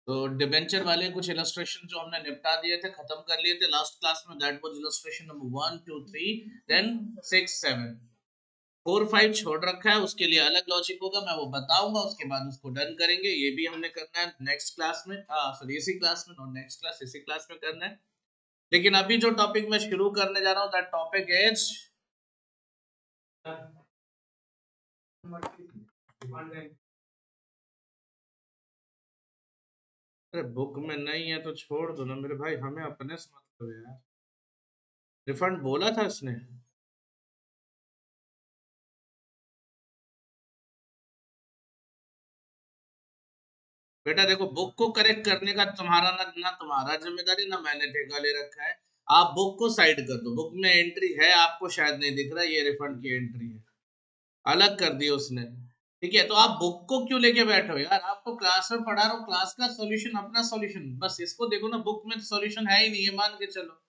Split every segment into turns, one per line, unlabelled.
तो डिबेंचर वाले कुछ इलस्ट्रेशन जो हमने निपटा दिए थे, खत्म कर लिए थे लास्ट क्लास में। That was illustration number 1 2 3 then 6 7 4 5 छोड़ रखा है, उसके लिए अलग लॉजिक होगा, मैं वो बताऊंगा, उसके बाद उसको डन करेंगे। ये भी हमने करना है नेक्स्ट क्लास में, सॉरी इसी क्लास में, और नेक्स्ट क्लास इसी क्लास में करना है। लेकिन अभी जो टॉपिक मैं शुरू करने जा रहा हूँ, दैट टॉपिक इज, अरे बुक में नहीं है तो छोड़ दो ना मेरे भाई, हमें अपने से मतलब है यार। रिफंड बोला था इसने? बेटा देखो, बुक को करेक्ट करने का तुम्हारा ना तुम्हारा जिम्मेदारी, ना मैंने ठेका ले रखा है। आप बुक को साइड कर दो, बुक में एंट्री है, आपको शायद नहीं दिख रहा, ये रिफंड की एंट्री है, अलग कर दी उसने। ठीक है, तो आप बुक को क्यों लेके बैठे हो यार? आपको क्लास में पढ़ा रहा हूँ, क्लास का सॉल्यूशन अपना सॉल्यूशन, बस इसको देखो ना, बुक में सॉल्यूशन है ही नहीं है, मान के चलो।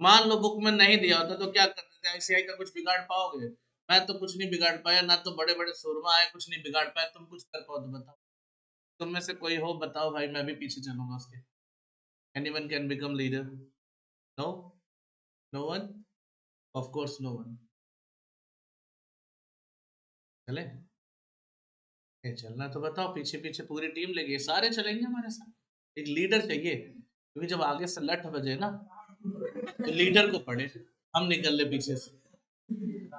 मान लो बुक में नहीं दिया होता तो क्या कर देते? आईसीआई का कुछ बिगाड़ पाओगे? मैं तो कुछ नहीं बिगाड़ पाया, ना तो बड़े बड़े सुरमा आए कुछ नहीं बिगाड़ पाए, तुम कुछ कर पाओ तो बताओ। तुम में से कोई हो बताओ भाई, मैं भी पीछे चलूंगा उसके। Anyone can become leader? No, no one, of course no one. चले, ये चलना तो बताओ, पीछे पीछे पूरी टीम लगी है, सारे चलेंगे हमारे साथ। एक लीडर चाहिए, क्योंकि जब आगे से लठ बजे ना, तो लीडर को पड़े, हम निकल ले पीछे से।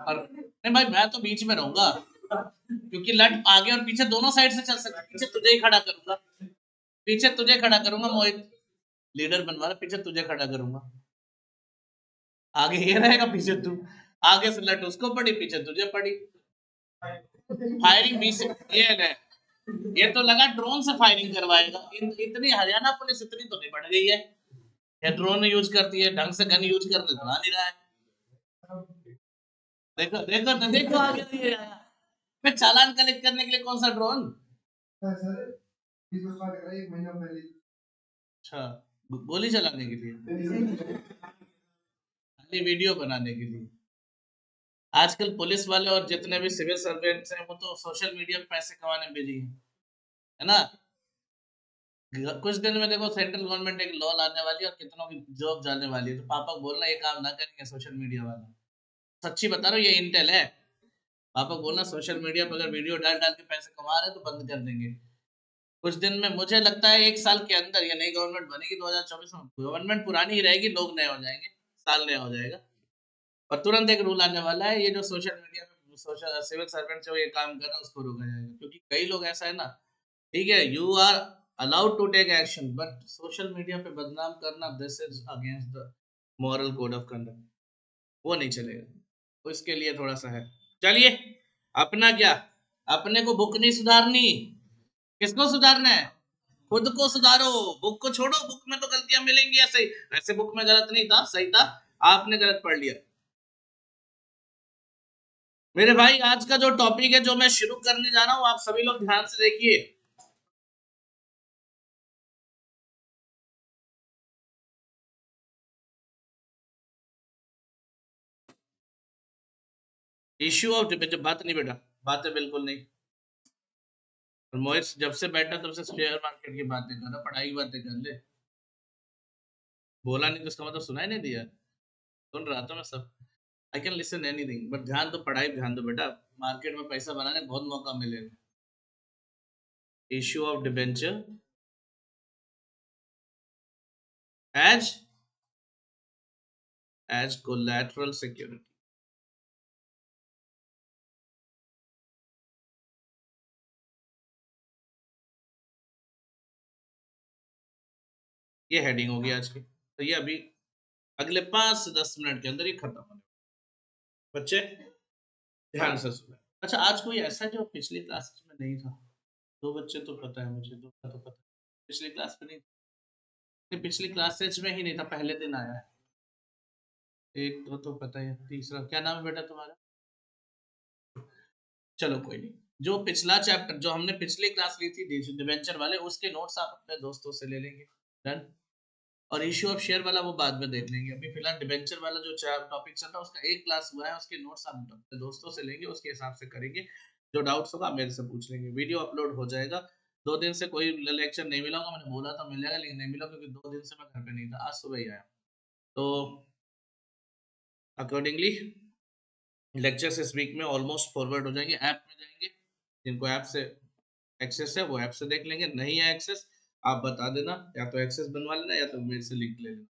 और नहीं भाई, मैं तो बीच में रहूंगा, क्योंकि लट आगे और पीछे दोनों साइड से चल सकते। पीछे तुझे ही खड़ा करूंगा, पीछे तुझे खड़ा करूंगा मोहित, लीडर बनवा रहा, पीछे तुझे खड़ा करूंगा। आगे ये रहेगा, पीछे तू। आगे से लट उसको पड़ी, पीछे तुझे पड़ी। फायरिंग भी से ये है, ये तो लगा ड्रोन से फायरिंग करवाएगा। इतनी हरियाणा पुलिस इतनी तो नहीं बढ़ गई है, या ड्रोन यूज करती है, ढंग से गन यूज करने तो आ नहीं रहा है। देखो देखो ना, देखो आगे ये आया। फिर चालान कलेक्ट करने के लिए कौन सा ड्रोन? अच्छा, गोली चलाने के लिए, खाली वीडियो बनाने के लिए। आजकल पुलिस वाले और जितने भी सिविल सर्वेंट्स हैं, वो तो सोशल मीडिया पे पैसे कमाने में बिजी हैं, है ना? कुछ दिन में देखो, सेंट्रल गवर्नमेंट एक लॉ लाने वाली है और कितनों की जॉब जाने वाली है, तो पापा को बोलना ये काम ना करेंगे सोशल मीडिया वाला। सच्ची बता रहा हूँ, ये इंटेल है। पापा को बोलना सोशल मीडिया पर अगर वीडियो डाल डाल के पैसे कमा रहे हैं तो बंद कर देंगे कुछ दिन में। मुझे लगता है 1 साल के अंदर, ये नई गवर्नमेंट बनेगी 2024 में, गवर्नमेंट पुरानी ही रहेगी, लोग नए हो जाएंगे, साल नया हो जाएगा, और तुरंत एक रूल आने वाला है, ये जो सोशल मीडिया में सोशल सिविल सर्वेंट जो ये काम कर रहा है उसको रोका जाएगा। क्योंकि कई लोग ऐसा है ना, ठीक है, you are allowed to take action, but social media पे बदनाम करना, this is against the moral code of conduct, वो नहीं चलेगा। तो इसके लिए थोड़ा सा है। चलिए, अपना क्या, अपने को बुक नहीं सुधारनी, किसको सुधारना है? खुद को सुधारो, बुक को छोड़ो। बुक में तो गलतियां मिलेंगी ऐसे ही, वैसे बुक में गलत नहीं था, सही था, आपने गलत पढ़ लिया। मेरे भाई, आज का जो टॉपिक है जो मैं शुरू करने जा रहा हूं, आप सभी लोग ध्यान से देखिए। इश्यू ऑफ डिबेट, बात नहीं बेटा, बातें बिल्कुल नहीं। और मोहित जब से बैठा तब से शेयर मार्केट की बातें कर रहा, पढ़ाई की बातें कर ले। बोला नहीं तो उसका मतलब सुनाई नहीं दिया? सुन रहा था मैं सब। I can listen anything, but ध्यान तो पढ़ाई पे ध्यान दो बेटा, मार्केट में पैसा बनाने बहुत मौका मिलेगा। Issue of debenture as as collateral security, ये हेडिंग होगी आज की। तो ये अभी अगले 5 से 10 मिनट के अंदर ये खत्म होने, बच्चे ध्यान से सुने। अच्छा, आज कोई ऐसा जो पिछली क्लासेस में नहीं था? दो बच्चे तो पता है मुझे, दो का तो पता है, पिछली क्लास में नहीं, पिछली क्लासेज में ही नहीं था, पहले दिन आया है। एक दो तो पता है, तीसरा क्या नाम है बेटा तुम्हारा? चलो कोई नहीं। जो पिछला चैप्टर जो हमने पिछली क्लास ली थी डिवेंचर वाले, उसके नोट्स आप अपने दोस्तों से ले लेंगे। डन। और इश्यू ऑफ शेयर वाला वो बाद में देख लेंगे, अभी फिलहाल डिवेंचर वाला जो टॉपिक चल रहा है उसका एक क्लास हुआ है, उसके नोट्स आप अपने दोस्तों से लेंगे, उसके हिसाब से करेंगे। जो डाउट्स होगा मेरे से पूछ लेंगे, वीडियो अपलोड हो जाएगा। 2 दिन से कोई लेक्चर नहीं मिला होगा, मैंने बोला था मिल जाएगा लेकिन नहीं मिला क्योंकि 2 दिन से मैं घर पे नहीं था, आज सुबह ही आया। तो अकॉर्डिंगली लेक्चर्स इस वीक में ऑलमोस्ट फॉरवर्ड हो जाएंगे, ऐप में जाएंगे, जिनको ऐप से एक्सेस है वो ऐप से देख लेंगे, नहीं है एक्सेस आप बता देना, या तो एक्सेस बनवा लेना या तो मेरे से लिंक ले लेना।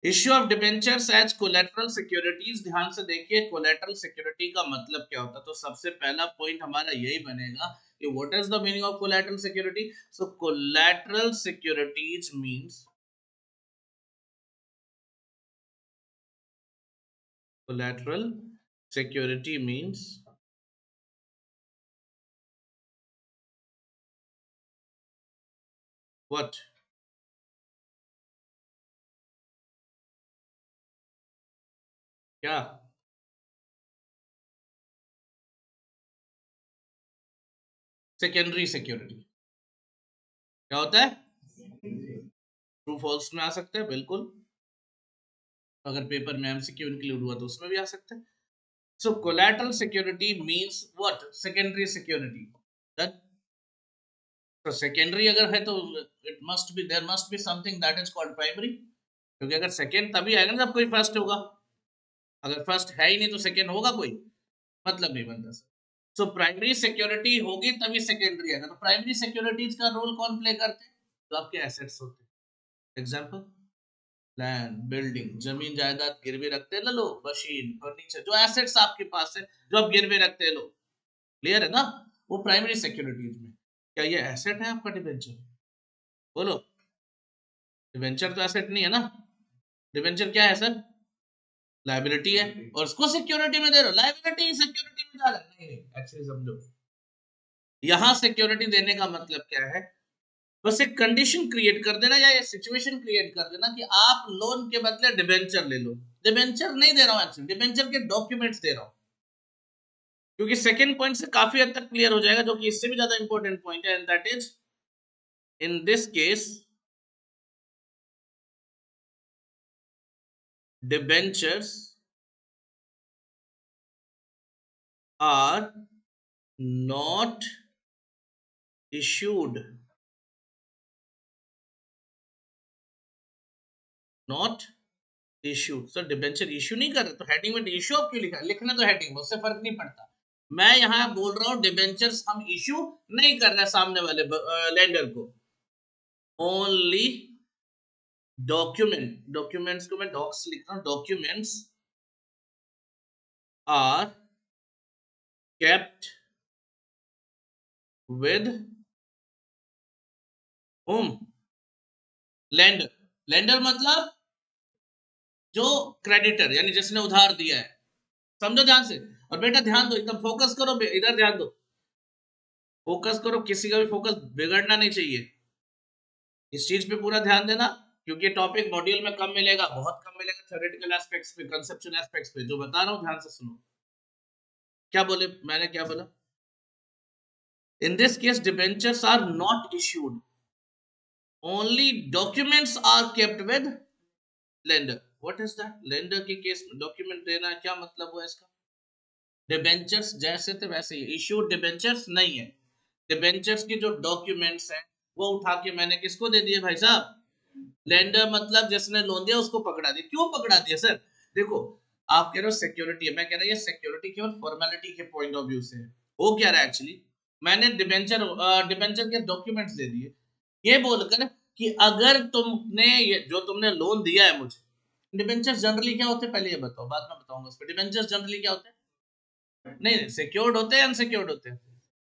Issue of debentures as collateral securities, ध्यान से देखिए कोलैटरल सिक्योरिटी का मतलब क्या होता है। तो सबसे पहला पॉइंट हमारा यही बनेगा कि what is the meaning of collateral security. So collateral securities means, collateral security means what? क्या? सेकेंडरी सिक्योरिटी क्या होता है? ट्रू फॉल्स में आ सकते हैं बिल्कुल, अगर पेपर में एमसीक्यू इंक्लूड हुआ तो उसमें भी आ सकते हैं। So collateral security means what? Secondary security. That तो सेकेंडरी अगर है तो it must be, there must be something that is called primary, क्योंकि अगर सेकेंड तभी आएगा ना जब कोई फर्स्ट होगा, अगर फर्स्ट है ही नहीं तो सेकेंड होगा कोई, मतलब नहीं बनता सर। सो प्राइमरी सिक्योरिटी होगी तभी सेकेंडरी आएगा। तो प्राइमरी सिक्योरिटीज का रोल कौन प्ले करते हैं? जो आपके एसेट्स होते हैं, एग्जांपल लैंड, बिल्डिंग, जमीन जायदाद गिरवी रखते हैं ना लोग, मशीन, फर्नीचर, जो एसेट्स आपके पास है जो आप गिरवे रखते हैं लोग, क्लियर है ना, वो प्राइमरी सिक्योरिटीज में। क्या ये एसेट है आपका डिबेंचर? बोलो, डिबेंचर तो एसेट नहीं है ना, डिबेंचर क्या है सर? लायबिलिटी है, और उसको सिक्योरिटी में दे रहे हो, लायबिलिटी सिक्योरिटी में जा रहा है, नहीं नहीं एक्चुअली समझो, यहां सिक्योरिटी देने का मतलब क्या है? बस एक कंडीशन क्रिएट कर देना या ये सिचुएशन क्रिएट कर देना कि आप लोन के बदले डिबेंचर ले लो। डिबेंचर नहीं दे रहा हूं एक्चुअली, डिबेंचर के डॉक्यूमेंट्स दे रहा हूं, क्योंकि सेकंड पॉइंट से काफी हद तक क्लियर हो जाएगा, जो कि इससे भी ज्यादा इंपॉर्टेंट पॉइंट है, and that is in this case debentures are not issued, not issue. Sir debenture issue नहीं कर रहे तो हेडिंग में इश्यू आप क्यों लिखा? लिखना तो हेडिंग में, उससे फर्क नहीं पड़ता। मैं यहां बोल रहा हूं डिबेंचर्स हम इश्यू नहीं कर रहे सामने वाले लेंडर को, ओनली डॉक्यूमेंट, डॉक्यूमेंट्स को मैं डॉक्स लिख रहा हूं, documents are kept with home, lender. Lender मतलब जो क्रेडिटर यानी जिसने उधार दिया है, समझो ध्यान से। और बेटा ध्यान दो, एकदम फोकस करो, इधर ध्यान दो, फोकस करो, किसी का भी फोकस बिगड़ना नहीं चाहिए, इस चीज पे पूरा ध्यान देना, क्योंकि टॉपिक मॉड्यूल में कम मिलेगा, बहुत कम मिलेगा थ्योरेटिकल एस्पेक्ट्स पे, कंसेप्चुअल एस्पेक्ट्स पे। जो बता रहा हूं ध्यान से सुनो। क्या बोले, मैंने क्या बोला? In this case debentures are not issued, only documents are kept with lender. What is that? Lender के केस में डॉक्यूमेंट देना क्या मतलब हुआ इसका? डिबेंचर्स जैसे थे वैसे ही, इश्यूड डिबेंचर्स नहीं है। डिबेंचर्स के जो डॉक्यूमेंट्स हैं वो उठा के मैंने किसको दे दिए भाई साहब? लेंडर मतलब जिसने लोन दिया उसको पकड़ा दिया। क्यों पकड़ा दिया सर? देखो, आप कह रहे हो सिक्योरिटी है, मैं कह रहा हूं ये सिक्योरिटी केवल फॉर्मेलिटी के पॉइंट ऑफ व्यू से है। वो क्या रहा एक्चुअली, मैंने डिबेंचर डिबेंचर के डॉक्यूमेंट्स दे दिए, ये बोलकर कि अगर तुमने ये जो तुमने लोन दिया है मुझे, डिबेंचर जनरली क्या होते हैं पहले ये बताओ, बाद में बताऊंगा उस पर। डिबेंचर जनरली क्या होते हैं? नहीं, सिक्योर्ड होते हैं, अनसिक्योर्ड होते हैं?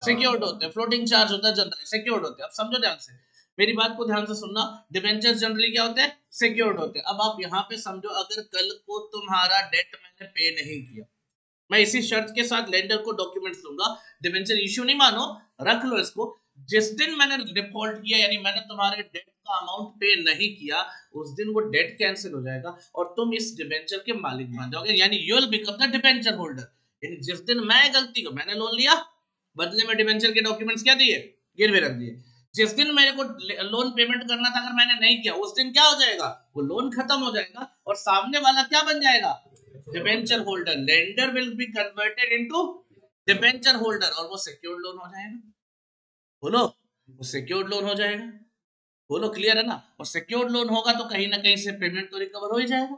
सिक्योर्ड होते हैं, फ्लोटिंग चार्ज होता है, जनरली सिक्योर्ड होते हैं। अब समझो ध्यान से, मेरी बात को ध्यान से सुनना। डिबेंचर जनरली क्या होते हैं? सिक्योर्ड होते हैं। अब आप यहाँ पे समझो, अगर कल को तुम्हारा डेट मैंने पे नहीं किया, मैं इसी शर्त के साथ लेंडर को डॉक्यूमेंट्स दूंगा, डिबेंचर इश्यू नहीं मानो, रख लो इसको। जिस दिन मैंने डिफॉल्ट किया यानी मैंने तुम्हारे डेट का अमाउंट पे नहीं किया, उस दिन वो डेट कैंसिल हो जाएगा और तुम इस डिबेंचर के मालिक बन जाओगे, यानी you will become the debenture holder. यानी जिस दिन मैं गलती को, मैंने लोन लिया, बदले में डिबेंचर के डॉक्यूमेंट्स क्या दिए? गिरवे रख दिए। जिस दिन मेरे को लोन पेमेंट करना था अगर मैंने नहीं किया, उस दिन क्या हो जाएगा? वो लोन खत्म हो जाएगा और सामने वाला क्या बन जाएगा? Debenture holder. Lender will be converted into debenture holder और वो सिक्योर्ड लोन हो जाएगा। बोलो, वो सिक्योर्ड लोन हो जाएगा। बोलो क्लियर है ना। और सिक्योर्ड लोन होगा तो कहीं ना कहीं से पेमेंट तो रिकवर हो ही जाएगा।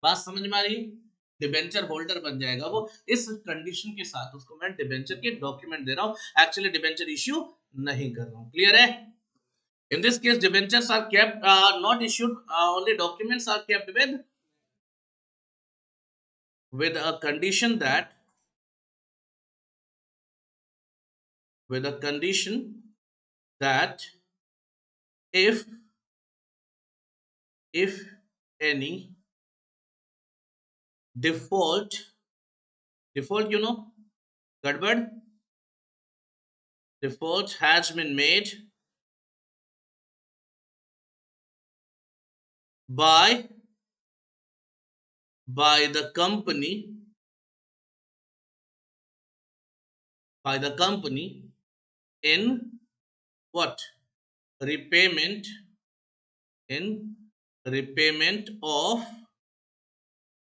बात समझ में आ रही है। डिबेंचर होल्डर बन जाएगा वो, इस कंडीशन के साथ उसको मैं डिबेंचर के डॉक्यूमेंट दे रहा हूं, एक्चुअली डिबेंचर इश्यू नहीं कर रहा हूं। क्लियर है। In this case, debentures are kept, not issued. Only documents are kept with a condition that, with a condition that if any default, gadbad, default has been made by the company, in what? Repayment, in repayment of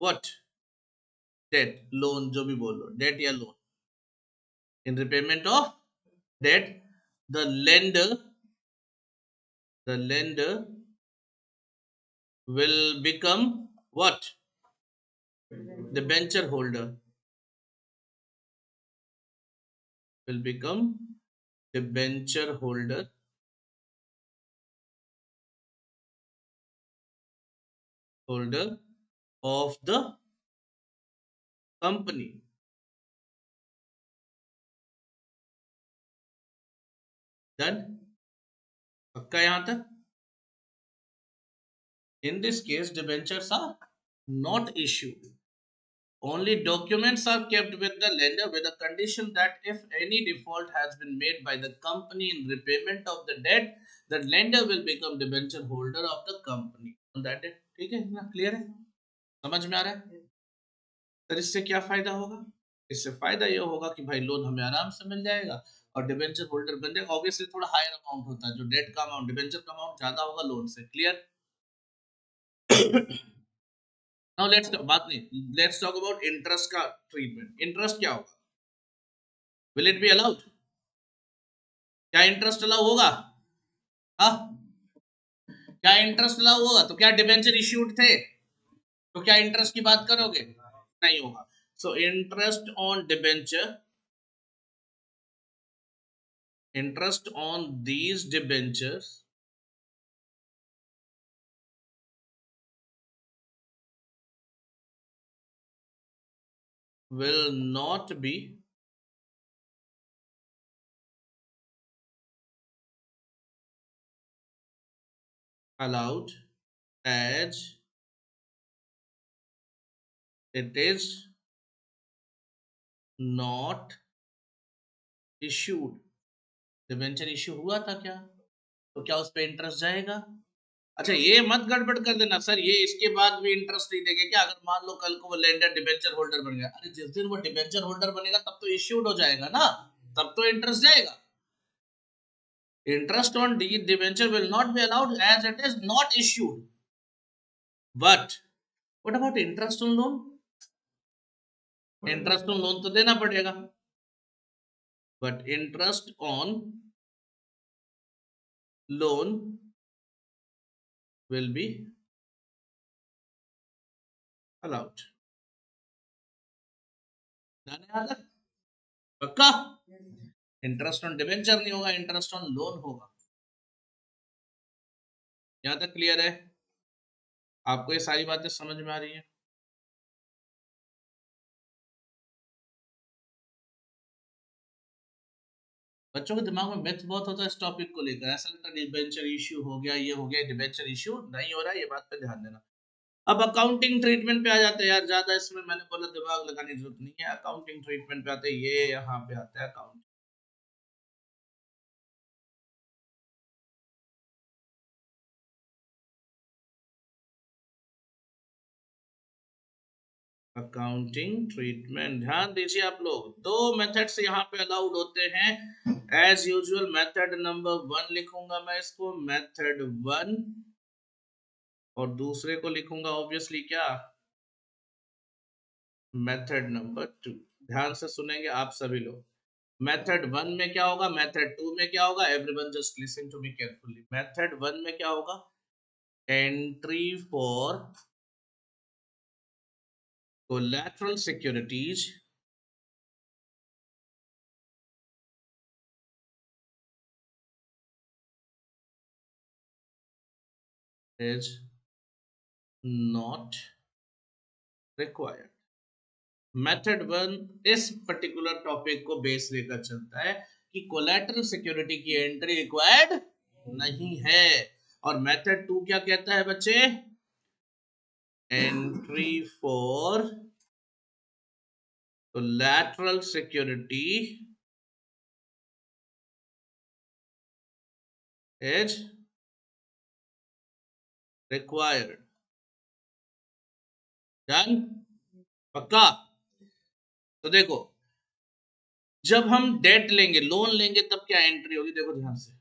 what? Debt, loan, जो भी बोलो, debt या loan. In repayment of debt, the lender will become what? Debenture holder, will become debenture holder of the company. Done. पक्का यहां तक? In this case, debentures are not issued. Only documents are kept with the lender with a condition that if any default has been made by the company in repayment of the debt, the lender will become debenture holder of the company. That is, ठीक है ना? Clear है? समझ में आ रहा है? Sir इससे क्या फायदा होगा? इससे फायदा ये होगा कि भाई लोन हमें आराम से मिल जाएगा और डिबेंचर होल्डर बन जाएगा। ऑब्वियसली थोड़ा हायर अमाउंट होता है, जो डेट का अमाउंट, डिबेंचर का अमाउंट ज्यादा होगा लोन से। Clear? Now let's talk about interest का ट्रीटमेंट। इंटरेस्ट क्या होगा? Will it be allowed? क्या इंटरेस्ट अलाउ होगा? हाँ, क्या इंटरेस्ट अलाउ होगा? तो क्या डिबेंचर इश्यूड थे तो क्या इंटरेस्ट की बात करोगे? नहीं होगा। So interest on debenture, interest on these debentures will not be allowed as it is not issued. Debenture issue हुआ था क्या? तो क्या उस पर इंटरेस्ट जाएगा? अच्छा, ये मत गड़बड़ कर देना सर, ये इसके बाद भी इंटरेस्ट नहीं देंगे क्या? अगर मान लो कल को वो लेंडर डिबेंचर होल्डर बन गया, अरे जिस दिन वो डिबेंचर होल्डर बनेगा तब तो इश्यूड हो जाएगा ना, तब तो इंटरेस्ट जाएगा। Interest on the debenture will not be allowed as it is not issued, but what about interest on loan? Interest on loan तो देना पड़ेगा, बट interest on loan will be allowed. पक्का? इंटरेस्ट ऑन डिबेंचर नहीं होगा, interest on loan होगा। यहां तक क्लियर है? आपको ये सारी बातें समझ में आ रही है? बच्चों के दिमाग में मिथ बहुत होता है इस टॉपिक को लेकर, ऐसा लगता है डिबेंचर इश्यू हो गया, ये हो गया, डिबेंचर इश्यू नहीं हो रहा है, ये बात पे ध्यान देना। अब अकाउंटिंग ट्रीटमेंट पे आ जाते हैं यार, ज्यादा इसमें मैंने बोला दिमाग लगाने की जरूरत नहीं है। अकाउंटिंग ट्रीटमेंट पे आते हैं, ये यहाँ पे आता है अकाउंट। अकाउंटिंग ट्रीटमेंट, ध्यान दीजिए आप लोग, दो मेथड्स यहाँ पे अलाउड होते हैं। एज यूजुअल मेथड नंबर 1 लिखूंगा मैं इसको, मेथड 1, और दूसरे को लिखूंगा ऑब्वियसली क्या, मेथड नंबर 2। ध्यान से सुनेंगे आप सभी लोग। मेथड 1 में क्या होगा, मेथड 2 में क्या होगा, everyone just listen to me carefully. Method 1 में क्या होगा, entry for collateral securities is not required. Method 1 इस पर्टिकुलर टॉपिक को बेस लेकर चलता है कि कोलैटरल सिक्योरिटी की एंट्री रिक्वायर्ड नहीं है। और मेथड 2 क्या कहता है बच्चे, entry for collateral security is required. Done, पक्का। तो देखो, जब हम डेट लेंगे, लोन लेंगे, तब क्या एंट्री होगी, देखो ध्यान से।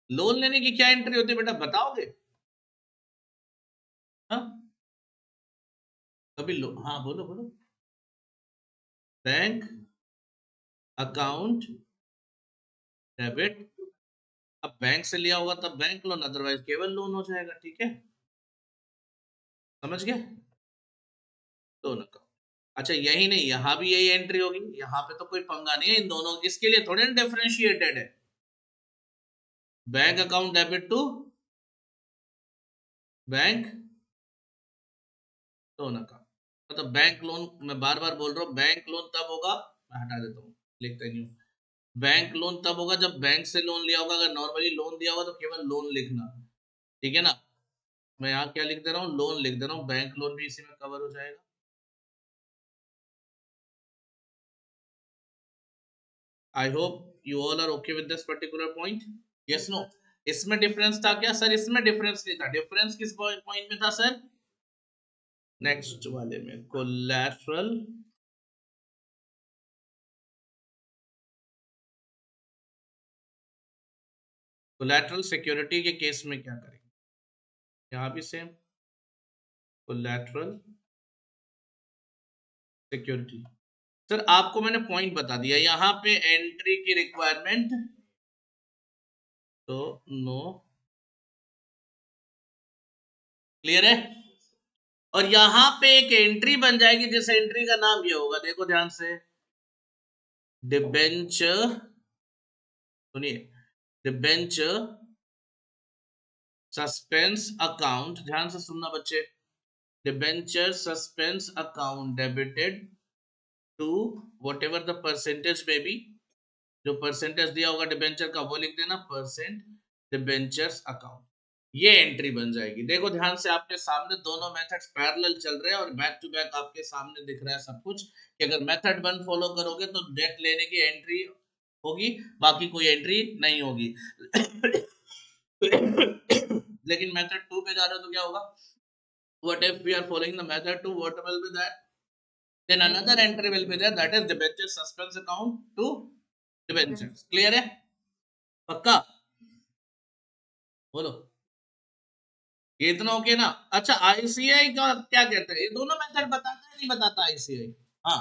लोन लेने की क्या एंट्री होती है बेटा, बताओगे? हाँ, कभी लो, हाँ बोलो बोलो। बैंक अकाउंट डेबिट, अब बैंक से लिया होगा तब बैंक लोन, अदरवाइज केवल लोन हो जाएगा। ठीक है, समझ गए? Loan account. अच्छा, यही नहीं, यहां भी यही एंट्री होगी, यहां पे तो कोई पंगा नहीं है इन दोनों, इसके लिए थोड़े ना डिफरेंशिएटेड है। Bank account debit to bank loan account, मतलब बैंक लोन, मैं बार बार बोल रहा हूँ, बैंक लोन तब होगा, मैं हटा देता हूँ, लिखता नहीं हूँ। बैंक लोन तब होगा जब बैंक से लोन लिया होगा, अगर नॉर्मली लोन दिया होगा तो केवल लोन लिखना। ठीक है ना, मैं यहाँ क्या लिख दे रहा हूँ, लोन लिख दे रहा हूँ, बैंक लोन भी इसी में कवर हो जाएगा। I hope you all are okay with this particular point. Yes no, इसमें डिफरेंस था क्या सर? इसमें डिफरेंस नहीं था। डिफरेंस किस पॉइंट में था सर? नेक्स्ट वाले में, कोलैटरल कोलैटरल सिक्योरिटी के केस में क्या करेंगे, यहाँ भी सेम, कोलैटरल सिक्योरिटी। सर आपको मैंने पॉइंट बता दिया, यहाँ पे एंट्री की रिक्वायरमेंट तो नो, क्लियर है? और यहां पे एक एंट्री बन जाएगी, जिस एंट्री का नाम ये होगा, देखो ध्यान से, डिबेंचर, सुनिए, डिबेंचर सस्पेंस अकाउंट, ध्यान से सुनना बच्चे, debenture suspense account debited to whatever the percentage में बी, जो परसेंटेज दिया होगा डिबेंचर का वो लिख देना, परसेंट डिबेंचर्स अकाउंट, ये एंट्री बन जाएगी। देखो ध्यान से, आपके सामने दोनों मेथड्स पैरेलल चल रहे हैं और बैक टू बैक आपके सामने दिख रहा है सब कुछ, कि अगर मेथड 1 फॉलो करोगे तो डेट लेने की एंट्री होगी, बाकी कोई एंट्री नहीं होगी। लेकिन मेथड 2 पे जा रहे हो तो क्या होगा, what if we are following the method 2, what will be that, then another entry will be there, that is debenture suspense account to debentures। Clear है, पक्का? बोलो, ये इतना ओके ना? अच्छा, आईसीआई का क्या कहते हैं, ये दोनों मेथड बताता है नहीं बताता आईसीआई? हाँ,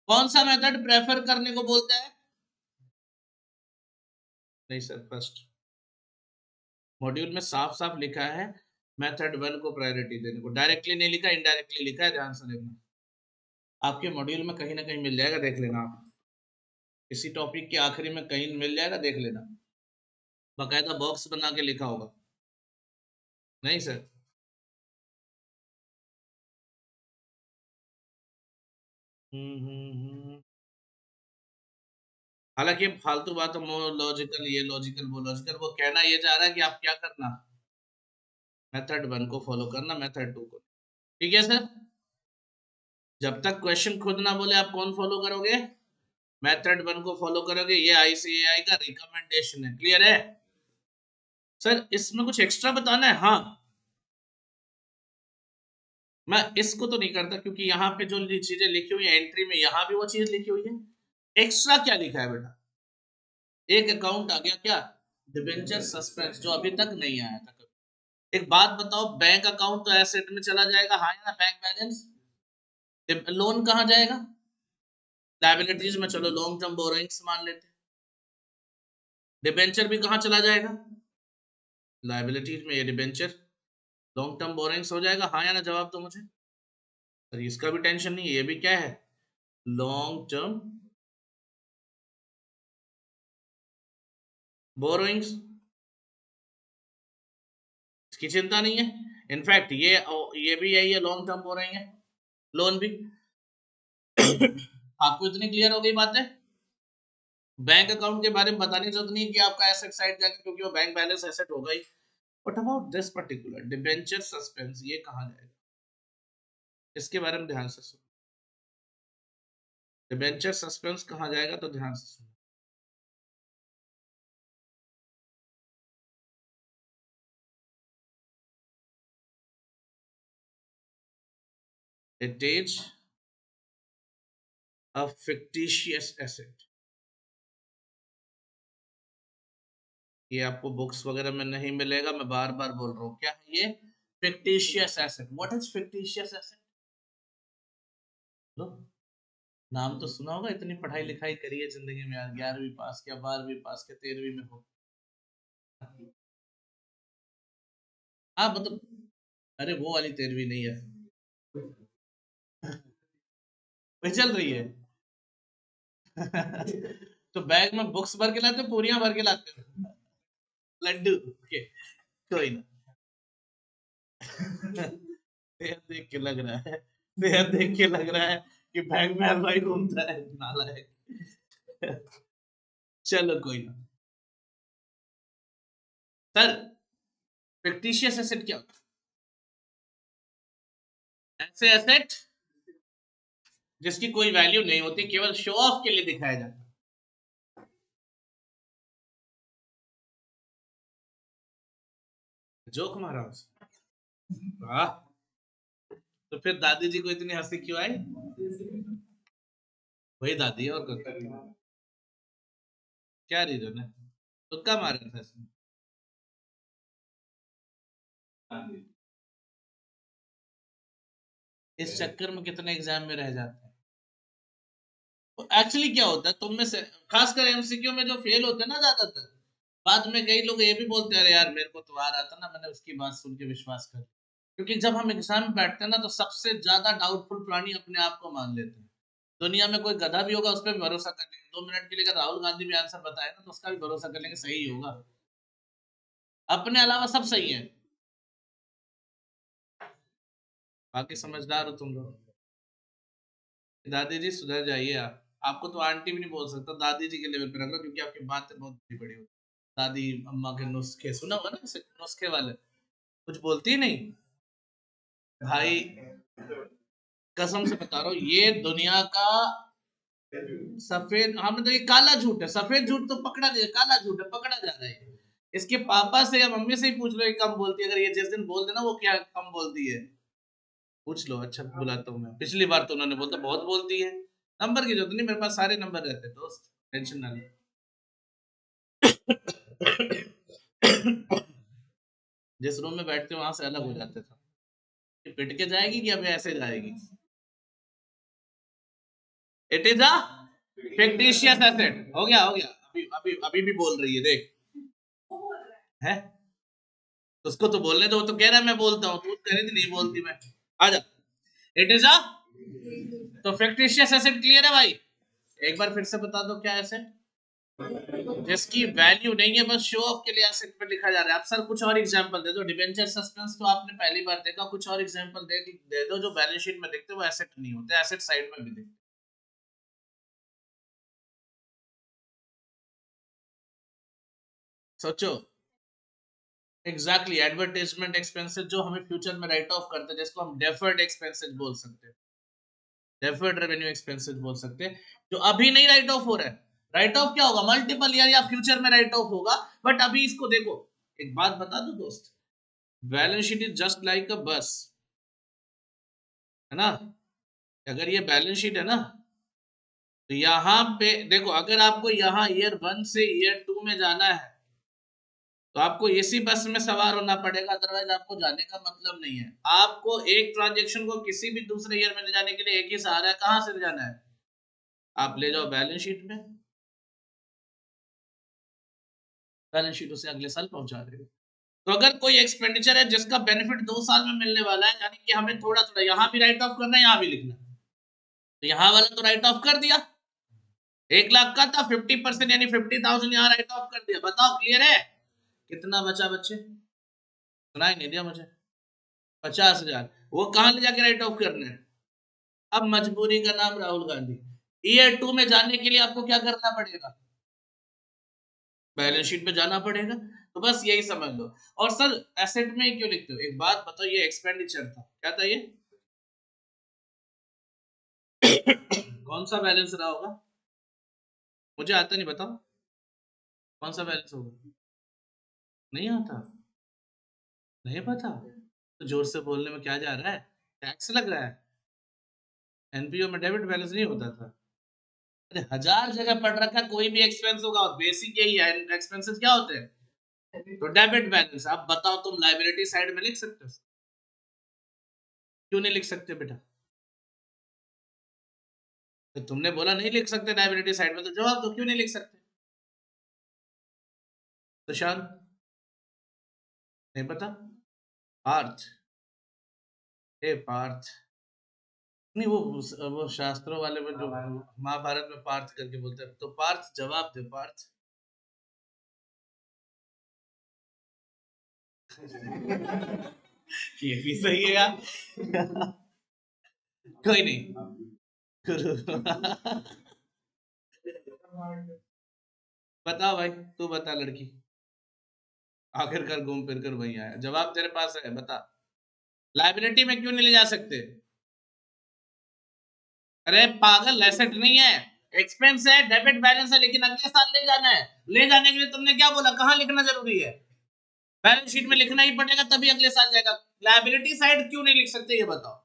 कौन सा मेथड प्रेफर करने को बोलता है? नहीं सर, फर्स्ट मॉड्यूल में साफ साफ लिखा है मेथड 1 को प्रायोरिटी देने को, डायरेक्टली नहीं लिखा, इनडायरेक्टली लिखा है, ध्यान से देखना, आपके मॉड्यूल में कहीं ना कहीं मिल जाएगा, देख लेना आप, इसी टॉपिक के आखिरी में कहीं मिल जाएगा, देख लेना, बाकायदा बॉक्स बना के लिखा होगा। नहीं सर, हालांकि फालतू बात, लॉजिकल ये लॉजिकल वो लॉजिकल, वो कहना ये चाह रहा है कि आप क्या करना, मेथड 1 को फॉलो करना, मेथड 2 को। ठीक है सर, जब तक क्वेश्चन खुद ना बोले आप कौन फॉलो करोगे, मेथड 1 को फॉलो करोगे, ये आईसीएआई का रिकमेंडेशन है। क्लियर है सर? इसमें कुछ एक्स्ट्रा बताना है? हाँ, मैं इसको तो नहीं करता क्योंकि यहाँ पे जो चीजें लिखी हुई है एंट्री में, यहाँ भी वो चीज लिखी हुई है। एक्स्ट्रा क्या लिखा है बेटा, एक अकाउंट आ गया क्या, डिबेंचर सस्पेंस, जो अभी तक नहीं आया था कभी, एक बात बताओ, बैंक अकाउंट तो एसेट में चला जाएगा, हाँ या ना, बैंक बैलेंस। लोन कहाँ जाएगा? लायबिलिटीज में, चलो लॉन्ग टर्म बोरोइंग्स मान लेते हैं। डिबेंचर भी कहाँ चला जाएगा? लायबिलिटीज में, ये डिबेंचर लॉन्ग टर्म बोरोइंग्स हो जाएगा, हाँ या ना, जवाब दो मुझे। सर इसका भी टेंशन नहीं है, ये भी क्या है, लॉन्ग टर्म बोरोइंग्स, इसकी चिंता नहीं है। इनफैक्ट ये भी यही है, लॉन्ग टर्म बोरोइंग है, लोन भी। आपको इतनी क्लियर हो गई बात है? बैंक अकाउंट के बारे में बताने की जरूरत नहीं है कि आपका एसेट साइड जाएगा, क्योंकि वो बैंक बैलेंस एसेट होगा ही। But about this particular debenture suspense, ये कहाँ जाएगा, इसके बारे में ध्यान से सुनो। डिबेंचर सस्पेंस कहाँ जाएगा, तो ध्यान से सुनो। It is a fictitious asset। ये आपको बुक्स वगैरह में नहीं मिलेगा, मैं बार बार बोल रहा हूँ, क्या है ये, fictitious asset. What is fictitious asset? लो, नाम तो सुना होगा, इतनी पढ़ाई लिखाई करी है जिंदगी में यार, 11वीं पास किया, 12वीं पास किया, 13वीं में हो। हाँ मतलब, अरे वो वाली 13वीं नहीं है, वही चल रही है। तो बैग में बुक्स भर के लाते हो, पूरियां भर के लाते हो, लड्डू के? कोई ना। देख देख के लग रहा है, देख देख के लग रहा है कि बैग में हलवाई घूमता है, नालायक। चलो कोई ना। सर, फिक्टिशियस एसेट क्या होता है? ऐसे एसेट जिसकी कोई वैल्यू नहीं होती, केवल शो ऑफ के लिए दिखाया जाता है। जोक मारा उसने। वाह, तो फिर दादी जी को इतनी हंसी क्यों आई? वही दादी है, और कुछ क्या रीजन है? तुक्का मारा था इसने। इस चक्कर में कितने एग्जाम में रह जाते हैं। तो एक्चुअली क्या होता है, तुम में से खासकर एमसीक्यू में जो फेल होते हैं ना ज्यादातर, बाद में कई लोग ये भी बोलते हैं, अरे यार मेरे को तो आ रहा था ना, मैंने उसकी बात सुन के विश्वास कर। क्योंकि जब हम एग्जाम में बैठते हैं ना, तो सबसे ज्यादा डाउटफुल प्राणी अपने आप को मान लेते हैं। दुनिया में कोई गधा भी होगा, उस पर भी भरोसा कर लेंगे, 2 मिनट के लिए अगर राहुल गांधी भी आंसर बताए ना, तो उसका भी भरोसा कर लेंगे, सही होगा। अपने अलावा सब सही है, बाकी समझदार हो तुम लोग। दादी जी सुधर जाइए आप, आपको तो आंटी भी नहीं बोल सकता, दादी जी के लेवल पे रख लो, क्योंकि आपकी बातें बहुत बड़ी बड़ी होती। दादी अम्मा के नुस्खे सुना हुआ ना, नुस्खे वाले, कुछ बोलती ही नहीं। भाई कसम से बता रहा हूँ, ये दुनिया का सफेद, हम तो ये काला झूठ है, सफेद झूठ तो पकड़ा नहीं, काला झूठ है पकड़ा जा रहा है। इसके पापा से या मम्मी से ही पूछ लो, ये कम बोलती है, अगर ये जिस दिन बोल देना वो क्या कम बोलती है, पूछ लो। अच्छा बुलाता हूँ मैं, पिछली बार तो उन्होंने बोलता बहुत बोलती है। नंबर की जरूरत नहीं, मेरे पास सारे नंबर रहते हैं दोस्त, टेंशन ना ले। जिस रूम में बैठते वहां से अलग हो जाते थे। ये पिट के जाएगी कि अभी ऐसे जाएगी? It is a fictitious asset. हो गया, अभी अभी अभी भी बोल रही है, देख है। उसको तो बोलने दो, वो तो कह रहा है मैं बोलता हूँ, तू कह रही थी नहीं बोलती मैं। आजा। इट इज अ, तो फिक्टिशियस एसेट क्लियर है भाई? एक बार फिर से बता दो, क्या एसेट जिसकी वैल्यू नहीं है, बस शो ऑफ के लिए एसेट पे लिखा जा रहा है। आप सर कुछ और एग्जांपल दे दो, डिबेंचर सस्पेंस तो आपने पहली बार देखा, कुछ और एग्जांपल दे दो जो बैलेंस शीट में दिखते वो एसेट नहीं होते, एसेट साइड में भी दिखते। सोचो। एग्जैक्टली, एडवर्टाइजमेंट एक्सपेंसेस जो हमें फ्यूचर में राइट ऑफ करते हैं, जिसको हम डेफर्ड एक्सपेंसेस बोल सकते हैं, डेफर्ड रेवेन्यू एक्सपेंसेस बोल सकते हैं, जो अभी नहीं राइट ऑफ हो रहा है। राइट ऑफ क्या होगा, मल्टीपल ईयर या फ्यूचर में राइट ऑफ होगा। बट अभी इसको देखो, एक बात बता दो दोस्त, balance sheet is just like अ बस, है ना? अगर ये बैलेंस शीट है ना, तो यहाँ पे देखो, अगर आपको यहाँ ईयर 1 से ईयर 2 में जाना है, तो आपको एसी बस में सवार होना पड़ेगा, अदरवाइज आपको जाने का मतलब नहीं है। आपको एक ट्रांजेक्शन को किसी भी दूसरे ईयर में ले जाने के लिए एक ही सहारा है, कहां से ले जाना है? आप ले जाओ बैलेंस शीट में, बैलेंस शीट उसे अगले साल पहुंचा देगा। तो अगर कोई एक्सपेंडिचर है जिसका बेनिफिट 2 साल में मिलने वाला है, यानी कि हमें थोड़ा थोड़ा यहाँ भी राइट ऑफ करना है, यहाँ भी लिखना है, तो यहाँ वाला तो राइट ऑफ कर दिया, 1 लाख का था, 50% यानी 50,000 यहाँ राइट ऑफ कर दिया। बताओ क्लियर है? कितना बचा बच्चे? सुनाई नहीं दिया मुझे। 50,000 वो कहाँ ले जाके राइट ऑफ करना है? अब मजबूरी का नाम राहुल गांधी, ईयर 2 में जाने के लिए आपको क्या करना पड़ेगा? बैलेंस शीट में जाना पड़ेगा। तो बस यही समझ लो। और सर एसेट में क्यों लिखते हो? एक बात बताओ, ये एक्सपेंडिचर था, क्या था ये? कौन सा बैलेंस रहा होगा? मुझे आता नहीं, बताओ कौन सा बैलेंस होगा? नहीं आता? नहीं पता? तो जोर से बोलने में क्या जा रहा है? टैक्स लग रहा है? एनपीओ में डेबिट बैलेंस नहीं होता था? अरे हजार जगह पढ़ रखा, कोई भी एक्सपेंस होगा और बेसिक यही है, एक्सपेंसेस क्या होते हैं? तो डेबिट बैलेंस। आप बताओ, तुम लाइबिलिटी साइड में लिख सकते हो? क्यों नहीं लिख सकते बेटा? तो तुमने बोला नहीं लिख सकते लाइबिलिटी साइड में, तो जवाब दो क्यों नहीं लिख सकते? प्रशांत नहीं पता? पार्थ, हे पार्थ, नहीं वो शास्त्रों वाले में जो महाभारत में पार्थ करके बोलते हैं, तो पार्थ जवाब दे पार्थ। ये भी सही है यार। कोई नहीं, बताओ भाई, तू बता लड़की, आखिरकार घूम फिर कर वही आया, जवाब तेरे पास है, बता। लाइबिलिटी में क्यों नहीं ले जा सकते? अरे पागल, एसेट नहीं है, एक्सपेंस है, डेबिट बैलेंस है, लेकिन अगले साल ले जाना है। ले जाने के लिए तुमने क्या बोला, कहां लिखना जरूरी है? बैलेंस शीट में लिखना ही पड़ेगा, तभी अगले साल जाएगा। लायबिलिटी साइड क्यों नहीं लिख सकते, ये बताओ।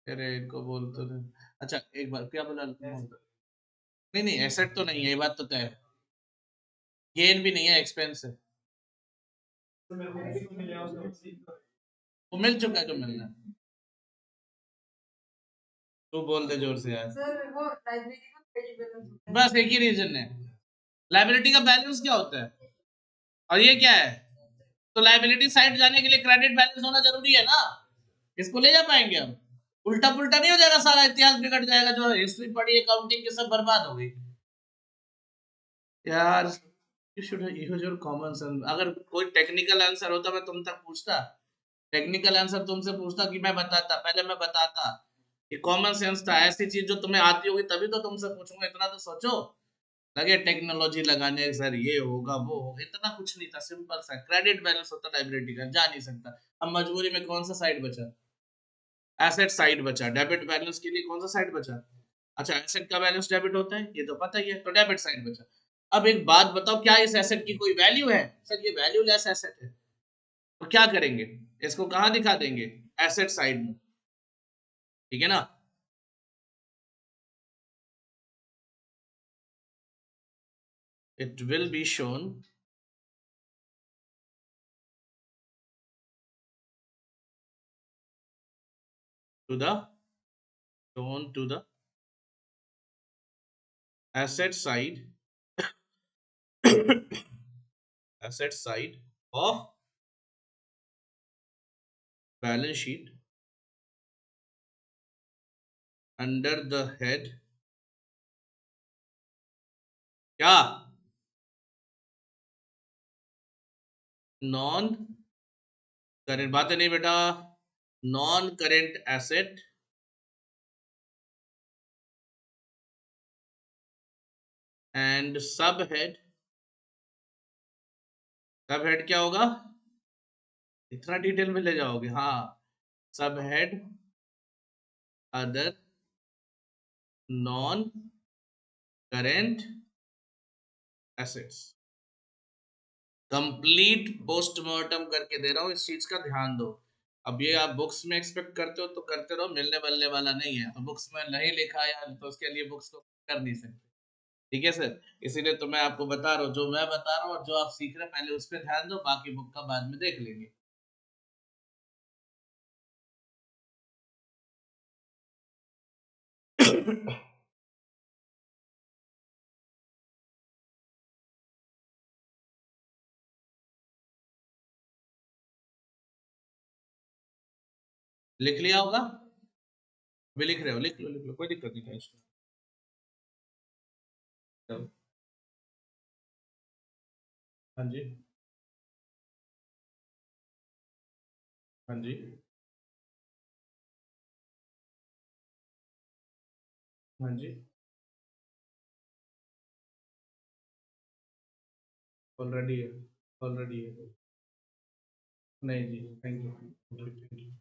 अरे इनको बोल तो दे। अच्छा एक बार क्या बोला? नहीं नहीं, एसेट तो नहीं है, ये बात तो तय है। गेन भी नहीं है, एक्सपेंस है। वो मिल चुका है जो मिलना है। तू बोल दे जोर से यार। बस एक ही रीजन है। लाइबिलिटी का बैलेंस क्या होता है और ये क्या है? तो लाइबिलिटी साइड जाने के लिए क्रेडिट बैलेंस होना जरूरी है ना, इसको ले जा पाएंगे हम? उल्टा पुल्टा नहीं हो जाएगा, सारा इतिहास बिगड़ जाएगा, जो हिस्ट्री पढ़ी अकाउंटिंग की सब बर्बाद हो गई यार। You should use your common sense. अगर कोई टेक्निकल आंसर होता मैं तुम तक पूछता, टेक्निकल आंसर तुमसे पूछता कि मैं बताता, पहले मैं बताता। ये कॉमन सेंस था, ऐसी चीज जो तुम्हें आती होगी तभी तो तुमसे पूछूंगा, इतना तो सोचो। लगे टेक्नोलॉजी लगाने सर, ये होगा वो होगा, इतना कुछ नहीं था, सिंपल सा क्रेडिट बैलेंस होता लाइबिलिटी का, जा नहीं सकता। अब मजबूरी में कौन सा साइड बचा? एसेट साइड बचा। डेबिट बैलेंस के लिए कौन सा साइड बचा? अच्छा एसेट का बैलेंस डेबिट होता है, ये तो पता ही है, तो डेबिट साइड बचा। अब एक बात बताओ, क्या इस एसेट की कोई वैल्यू है? सर ये वैल्यूलेस एसेट है, तो क्या करेंगे? इसको कहां दिखा देंगे? एसेट साइड में, ठीक है ना? It will be shown to the asset side asset side of balance sheet under the head, क्या? नॉन करेंट, बात है नहीं बेटा, नॉन करेंट एसेट एंड सब हेड। सब हेड क्या होगा? इतना डिटेल में ले जाओगे? हाँ, सब head other non current assets. Complete postmortem करके दे रहा हूं, इस चीज का ध्यान दो। अब ये आप बुक्स में एक्सपेक्ट करते हो तो करते रहो, मिलने वाले वाला नहीं है, तो बुक्स में नहीं लिखा यार तो उसके लिए बुक्स को कर नहीं सकते। ठीक है सर, इसीलिए तो मैं आपको बता रहा हूँ, जो मैं बता रहा हूँ और जो आप सीख रहे हैं पहले उस पर ध्यान दो, बाकी बुक का बाद में देख लेंगे। लिख लिया होगा, भी लिख रहे हो, लिख लो, कोई दिक्कत नहीं है इसमें। चलो, हाँ जी, हाँ जी, हाँ जी, ऑलरेडी है, ऑलरेडी है। नहीं जी, थैंक यू, थैंक यू।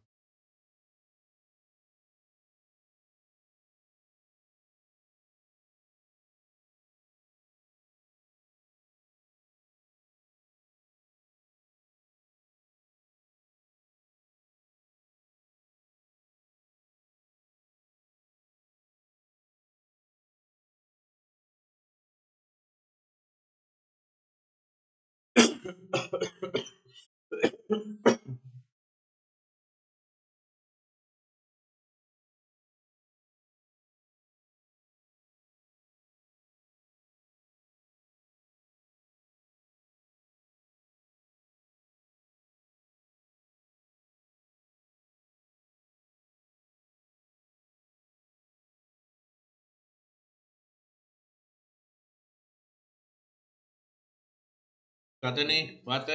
बातें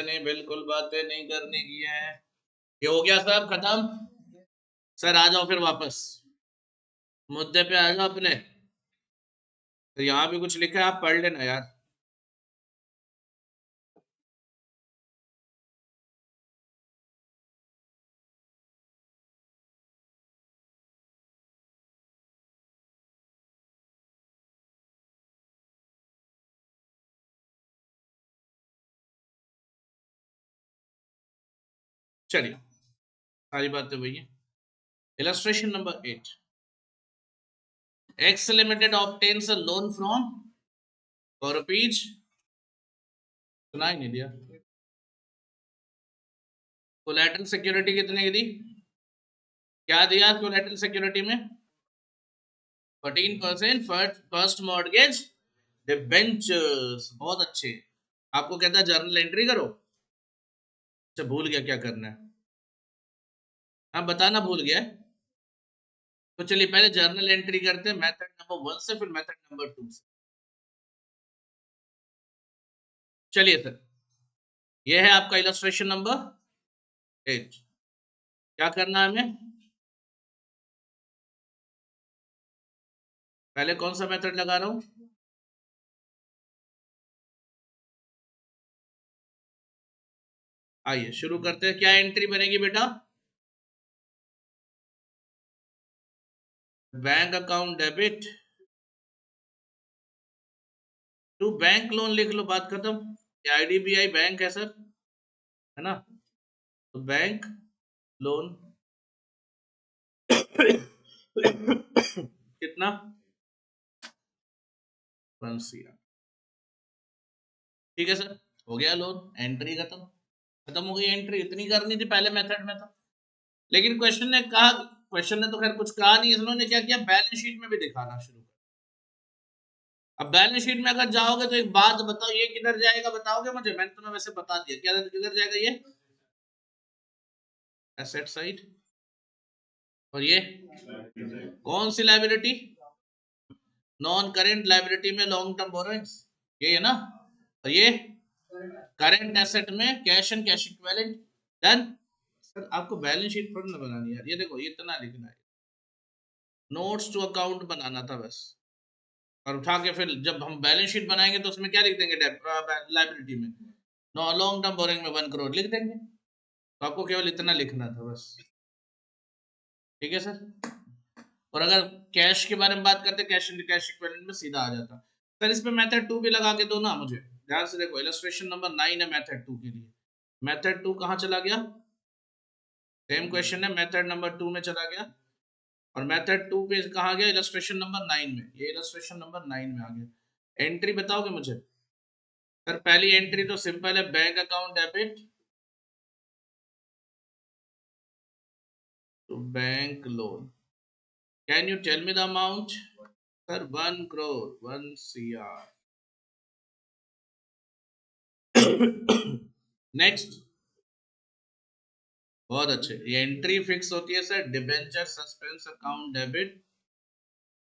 नहीं, बिल्कुल बातें नहीं करने की है। ये हो गया सब खत्म। सर आ जाओ फिर वापस मुद्दे पे आ जाओ अपने। तो यहाँ भी कुछ लिखा है, आप पढ़ लेना यार। चलिए, सारी बातें वही है। Illustration number 8, x limited obtains a loan from for rupees, सुना ही नहीं दिया। कोलैटरल सिक्योरिटी कितने की दी? क्या दिया कोलैटरल सिक्योरिटी में? 14% फर्स्ट मॉर्गेज डिबेंचर्स, बहुत अच्छे। आपको कहता है जर्नल एंट्री करो। अच्छा, भूल गया क्या करना है? हाँ, बताना भूल गया। तो चलिए पहले जर्नल एंट्री करते हैं मेथड नंबर 1 से, फिर मेथड नंबर 2 से। चलिए सर, ये है आपका इलस्ट्रेशन नंबर 8। क्या करना है हमें? पहले कौन सा मेथड लगा रहा हूं? आइए शुरू करते हैं। क्या एंट्री बनेगी बेटा? Bank account debit to bank loan, लिख लो, बात खत्म। ये आईडीबीआई बैंक है सर, है ना? तो बैंक लोन कितना? 1 CR। ठीक है सर, हो गया लोन, एंट्री खत्म। खत्म हो गई एंट्री, इतनी करनी थी पहले मेथड में तो। लेकिन क्वेश्चन ने कहा, क्वेश्चन ने तो खैर कुछ कहा नहीं, इन्होंने क्या किया, बैलेंस शीट में भी दिखाना शुरू कर। अब बैलेंस शीट में अगर जाओगे तो एक बात बताओ, ये किधर जाएगा बताओगे मुझे? मैंने तुम्हें वैसे बता दिया, क्या किधर जाएगा ये? Asset side. और ये कौन सी लाइबिलिटी? नॉन करेंट लाइबिलिटी में लॉन्ग टर्म बोरोइंग्स, ये है ना? और ये करंट एसेट में cash and cash equivalent. Done. Sir आपको बैलेंस शीट थोड़ी ना बनानी है यार, ये देखो ये इतना लिखना है, नोट्स टू अकाउंट बनाना था बस। और उठा के फिर जब हम बैलेंस शीट बनाएंगे तो उसमें क्या लिख देंगे? लाइबिलिटी में नो लॉन्ग टर्म बोरिंग में 1 करोड़ लिख देंगे। तो आपको केवल इतना लिखना था बस। ठीक है सर। और अगर कैश के बारे में बात करते, कैश एंड कैश इक्विवेलेंट में सीधा आ जाता। सर इस पे मेथड 2 भी लगा के दो ना मुझे, ध्यान से देखो। इलस्ट्रेशन नंबर 9 है मेथड 2 के लिए। मेथड 2 कहाँ चला गया? सेम क्वेश्चन है, मेथड नंबर 2 में चला गया। और मेथड 2 पे कहाँ गया? इलस्ट्रेशन नंबर 9 में। ये इलस्ट्रेशन नंबर 9 में आ गया। एंट्री बताओगे मुझे? सर पहली एंट्री तो सिंपल है, bank account debit to bank loan. Can you tell me the amount? Sir 1 crore, 1 CR। Next, बहुत अच्छे। ये एंट्री फिक्स होती है sir, debenture suspense account debit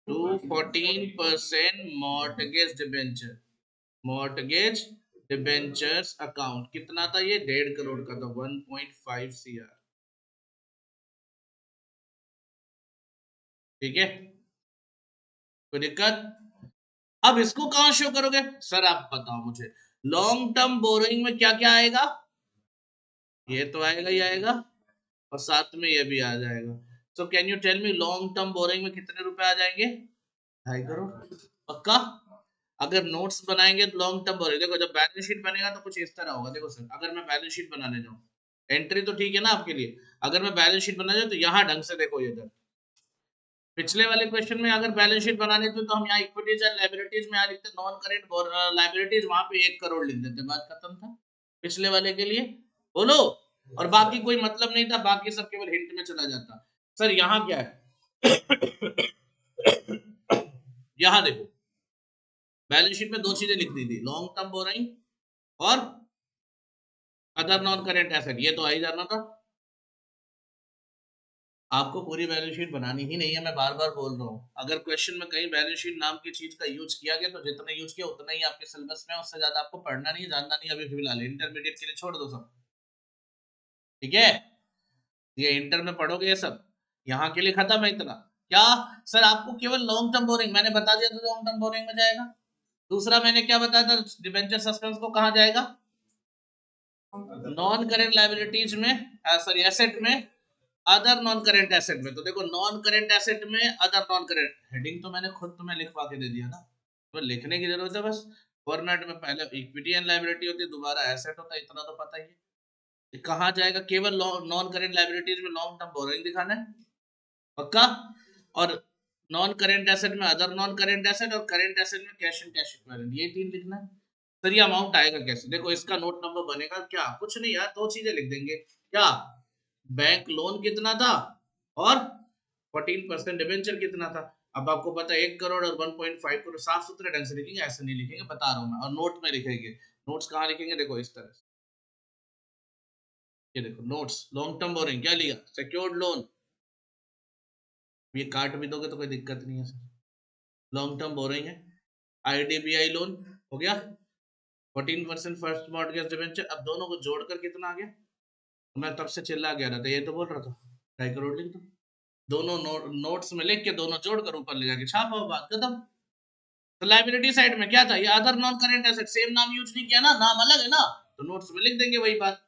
to 14% mortgage debenture. Mortgage debentures account कितना था ये? 1.5 करोड़ का था, 1.5 CR। ठीक है, कोई दिक्कत? अब इसको कहां शो करोगे? सर आप बताओ मुझे, लॉन्ग टर्म बोरोइंग में क्या क्या आएगा? ये तो आएगा ही आएगा, और साथ में ये भी आ जाएगा। So can you tell me long term borrowing में कितने रुपए आ जाएंगे? 2.5 करोड़। पक्का? अगर नोट्स बनाएंगे तो लॉन्ग टर्म बोरोइंग, देखो जब बैलेंस शीट बनेगा तो कुछ इस तरह होगा। देखो सर, अगर मैं बैलेंस शीट बनाने जाऊं, एंट्री तो ठीक है ना आपके लिए, अगर मैं बैलेंस शीट बनाने जाऊं तो यहाँ ढंग से देखो, इधर पिछले वाले क्वेश्चन में अगर बैलेंस शीट बनानी थी तो हम यहाँ इक्विटीज एंड लायबिलिटीज में यहाँ लिखते नॉन करेंट लायबिलिटीज, वहां पे 1 करोड़ लिख देते, बात खत्म था। पिछले वाले के लिए बोलो, और बाकी कोई मतलब नहीं था, बाकी सब केवल हिंट में चला जाता। सर यहाँ क्या है? यहाँ देखो, बैलेंस शीट में दो चीजें लिख दी थी, लॉन्ग टर्म बोरोइंग और अदर नॉन करेंट एसेट, ये तो आ ही जाना था। आपको पूरी बैलेंस शीट बनानी ही नहीं है, मैं बार बार बोल रहा हूँ। अगर क्वेश्चन में कहीं बैलेंस शीट नाम की चीज का यूज किया गया तो जितना यूज किया उतना ही आपके सिलेबस में, उससे ज्यादा आपको पढ़ना नहीं, जानना नहीं। अभी फिलहाल इंटरमीडिएट के लिए छोड़ दो सब, ठीक है? ये इंटर में पढ़ोगे ये सब, यहाँ के लिए खत्म है इतना। क्या सर आपको केवल लॉन्ग टर्म बोरिंग मैंने बता दिया तो लॉन्ग टर्म बोरिंग में जाएगा? दूसरा मैंने क्या बताया था, डिबेंचर सस्पेंस को कहा जाएगा? नॉन करेंट लायबिलिटीज में, सॉरी एसेट में, अदर नॉन करेंट एसेट में। तो देखो नॉन करेंट एसेट में अदर नॉन करेंट, हेडिंग तो मैंने खुद तुम्हें लिखवा के दे दिया ना, तो लिखने की जरूरत है बस। फॉर्मेट में पहले इक्विटी एंड लायबिलिटी होती है, दोबारा एसेट होता है, इतना तो पता ही है। कहाँ जाएगा? केवल नॉन करेंट लायबिलिटीज में लॉन्ग टर्म बोरोइंग दिखाना है, पक्का? और नॉन करेंट एसेट में अदर नॉन करेंट एसेट, और करेंट एसेट में कैश एंड कैश इक्विवेलेंट, ये 3 लिखना है। सर ये अमाउंट आएगा कैसे? देखो इसका नोट नंबर बनेगा क्या, कुछ नहीं यार, दो चीजें लिख देंगे। क्या? बैंक लोन कितना था और 14% डिबेंचर कितना था। अब आपको पता है 1 करोड़ और 1.5 करोड़, साफ सुथरे ढंग से लिखेंगे, ऐसे नहीं लिखेंगे, बता रहा हूं मैं। और नोट में लिखेंगे, नोट्स कहाँ लिखेंगे? देखो इस तरह से, ये देखो नोट्स, लॉन्ग टर्म बोरिंग क्या लिखा? Secured loan. ये काट भी दोगे तो कोई दिक्कत नहीं है सर, लॉन्ग टर्म बोरिंग है। IDBI लोन हो गया, 14% फर्स्ट मॉर्टगेज डिबेंचर। अब दोनों को जोड़कर कितना आ गया? मैं तब से चिल्ला गया रहा था, ये तो बोल रहा था 2.5 करोड़ लिख दो। दोनों नोट्स में लिख के दोनों जोड़कर ऊपर ले जाके छापा, बात खत्म। तो लाइबिलिटी साइड में क्या था? ये other non current asset, same नाम यूज नहीं किया ना, नाम अलग है ना, तो नोट्स में लिख देंगे वही बात।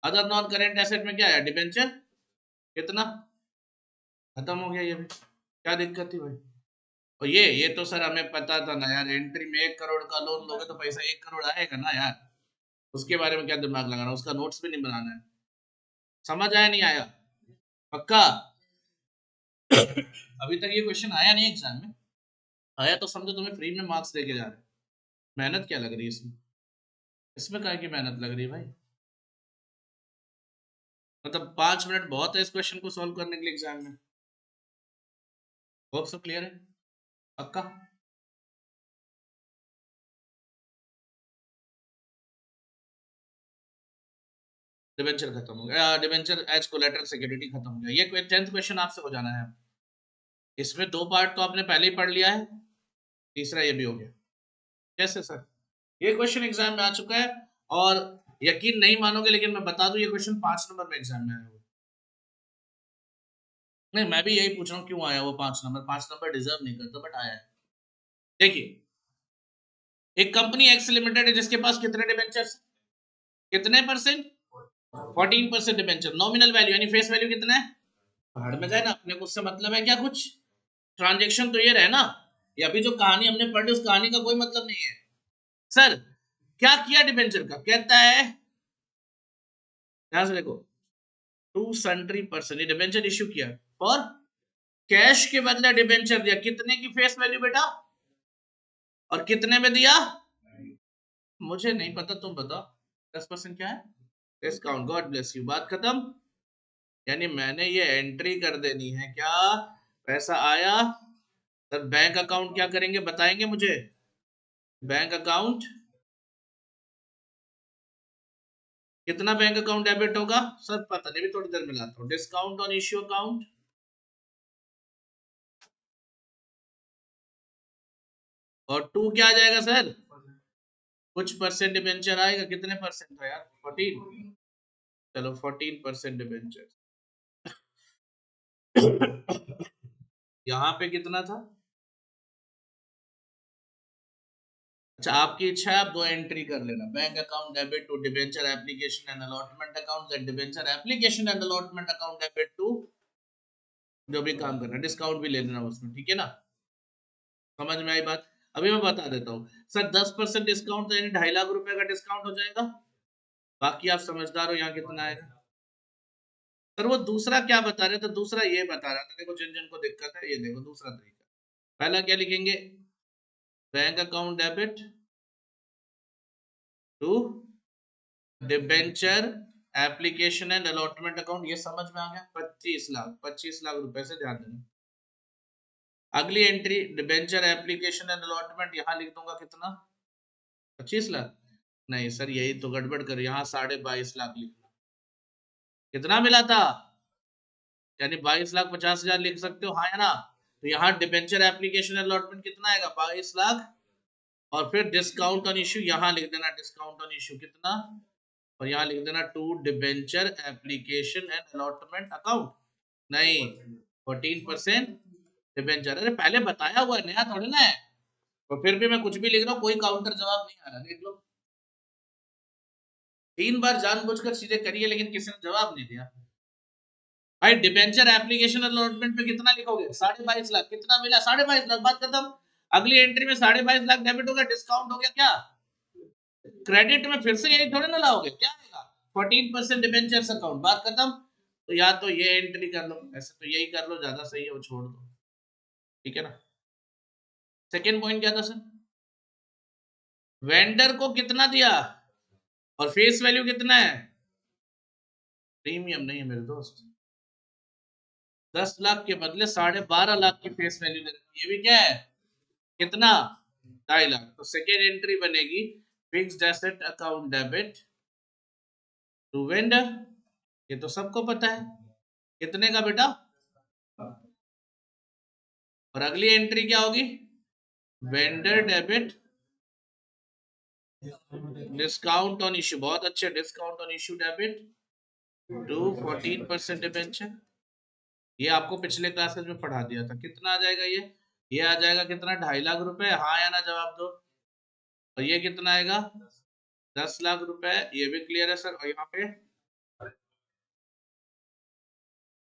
अदर नॉन करेंट एसेट में क्या है? डिबेंचर कितना, खत्म हो गया ये भी, क्या दिक्कत थी भाई? और ये तो सर हमें पता था ना यार, एंट्री में 1 करोड़ का लोन लोगे तो पैसा 1 करोड़ आएगा ना यार, उसके बारे में क्या दिमाग लगाना, उसका नोट्स भी नहीं बनाना है। समझ आया नहीं आया? पक्का? अभी तक ये क्वेश्चन आया नहीं एग्जाम में, आया तो समझो तुम्हें फ्री में मार्क्स देके जा रहे हैं। मेहनत क्या लग रही है इसमें? इसमें क्या की मेहनत लग रही है भाई? मतलब 5 मिनट बहुत है इस क्वेश्चन को सॉल्व करने के लिए एग्जाम में। होप सो क्लियर है, पक्का? डिबेंचर खत्म हो गया, डिबेंचर एज कोलेटरल सिक्योरिटी खत्म हो गया। ये 10th क्वेश्चन आपसे हो जाना है। इसमें 2 पार्ट तो आपने पहले ही पढ़ लिया है, तीसरा ये भी हो गया। कैसे सर? ये क्वेश्चन एग्जाम में आ चुका है, और यकीन नहीं मानोगे लेकिन मैं बता दूं ये क्वेश्चन 5 नंबर में एग्जाम में आया हुआ। नहीं मैं भी यही पूछ रहा हूँ क्यों आया वो 5 नंबर, 5 नंबर डिजर्व नहीं करता बट आया है। देखिए, एक कंपनी एक्स लिमिटेड है जिसके पास कितने डिबेंचर्स? कितने परसेंट? 14% डिबेंचर। नॉमिनल वैल्यू यानी फेस वैल्यू कितना है? भाड़ में जाए ना, अपने को उससे मतलब है क्या कुछ? ट्रांजेक्शन तो ये रहे ना, ये अभी जो कहानी हमने पढ़ी उस कहानी का कोई मतलब नहीं है। सर क्या किया डिबेंचर का? कहता है, ध्यान से देखो, टू सन्ड्री पर्सन, ये डिबेंचर इश्यू किया और कैश के बदले डिबेंचर दिया, कितने की फेस वैल्यू बेटा? और कितने में दिया? मुझे नहीं पता, तुम बताओ। 10% क्या है? डिस्काउंट। गॉड ब्लेस यू, बात खत्म। यानी मैंने ये एंट्री कर देनी है क्या? पैसा आया, तब बैंक अकाउंट क्या करेंगे बताएंगे मुझे? बैंक अकाउंट कितना बैंक अकाउंट डेबिट होगा सर? पता नहीं, भी थोड़ी देर में लाता हूँ। डिस्काउंट ऑन इश्यू अकाउंट, और टू क्या आ जाएगा सर? कुछ परसेंट डिबेंचर आएगा। कितने परसेंट था यार? 14। चलो 14% डिबेंचर। यहाँ पे कितना था? अच्छा, आपकी इच्छा है आप दो एंट्री कर लेना। Bank account debit to debenture application and allotment account, debenture application and allotment account debit to जो भी काम करना, डिस्काउंट भी ले लेना उसमें, ठीक है ना? समझ में आई बात? अभी मैं बता देता हूँ सर। 10% डिस्काउंट तो यानी 2.5 लाख रुपए का डिस्काउंट हो जाएगा। बाकी आप समझदार हो, यहाँ कितना आएगा? सर वो दूसरा क्या बता रहे थे? दूसरा ये बता रहा था, देखो जिन जिन को दिक्कत है, ये देखो दूसरा तरीका। पहला क्या लिखेंगे? Bank account debit to debenture application and allotment account. ये समझ में आ गया? 25 लाख, 25 लाख रुपए से ध्यान देना। अगली entry debenture application and allotment, यहां लिख दूंगा कितना? 25 लाख। नहीं सर, यही तो गड़बड़ कर, यहाँ 22.5 लाख लिखना। कितना मिला था? यानी 22,50,000 लिख सकते हो, हाँ या ना? तो यहाँ डिबेंचर एप्लीकेशन अलॉटमेंट कितना आएगा? 22 लाख। और फिर डिस्काउंट ऑन इश्यू यहाँ लिख देना। डिस्काउंट ऑन इश्यू कितना? और यहाँ लिख देना to debenture application and allotment account. नहीं, 14% डिबेंचर। अरे पहले बताया हुआ है, नया थोड़ी ना है। तो फिर भी मैं कुछ भी लिख रहा हूँ, कोई काउंटर जवाब नहीं आ रहा, देख लो। 3 बार जानबूझकर चीजें करिए, लेकिन किसी ने जवाब नहीं दिया। भाई डिबेंचर एप्लीकेशन अलॉटमेंट पे कितना लिखोगे? 22.5 लाख। कितना मिला? 22.5 लाख, बात खत्म। अगली एंट्री में 22.5 लाख डेबिट हो गया, डिस्काउंट हो गया क्या? क्रेडिट में फिर से यही थोड़े ना लाओगे, क्या आएगा? 14% डिबेंचर्स अकाउंट, बात खत्म। तो या तो ये एंट्री कर लो, ऐसे तो यही कर लो, ज्यादा सही है, वो छोड़ दो, ठीक है ना? सेकेंड पॉइंट क्या था सर? वेंडर को कितना दिया और फेस वैल्यू कितना है? प्रीमियम नहीं है मेरे दोस्त। 10 लाख के बदले 12.5 लाख की फेस वैल्यू दे रखी है। ये भी क्या है? कितना? 2.5 लाख। तो सेकेंड एंट्री बनेगी fixed asset account debit to vendor. ये तो सबको पता है। कितने का बेटा? और अगली एंट्री क्या होगी? Vendor debit discount on issue. बहुत अच्छे, discount on issue debit to 14% debenture. ये आपको पिछले क्लासेस में पढ़ा दिया था। कितना आ जाएगा ये आ जाएगा कितना? 2.5 लाख रुपए, हाँ या ना जवाब दो। और ये कितना आएगा? 10 लाख रुपए। ये भी क्लियर है सर। और यहाँ पे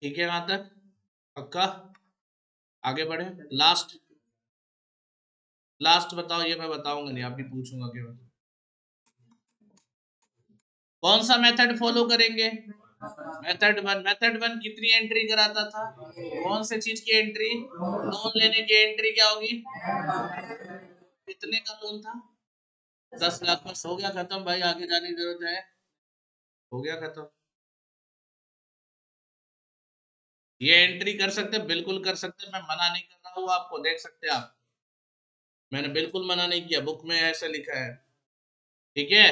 ठीक है, यहाँ तक पक्का? आगे बढ़े। लास्ट, लास्ट बताओ। ये मैं बताऊंगा नहीं, आप ही पूछूंगा केवल। कौन सा मेथड फॉलो करेंगे? मेथड 1। मेथड 1 कितनी एंट्री कराता था? कौन से चीज की एंट्री? लोन लेने की एंट्री क्या होगी? कितने का लोन था? 10 लाख। बस हो गया खत्म भाई, आगे जाने की जरूरत है? हो गया खत्म। ये एंट्री कर सकते, बिल्कुल कर सकते, मैं मना नहीं कर रहा हूँ आपको, देख सकते हैं आप। मैंने बिल्कुल मना नहीं किया, बुक में ऐसा लिखा है, ठीक है?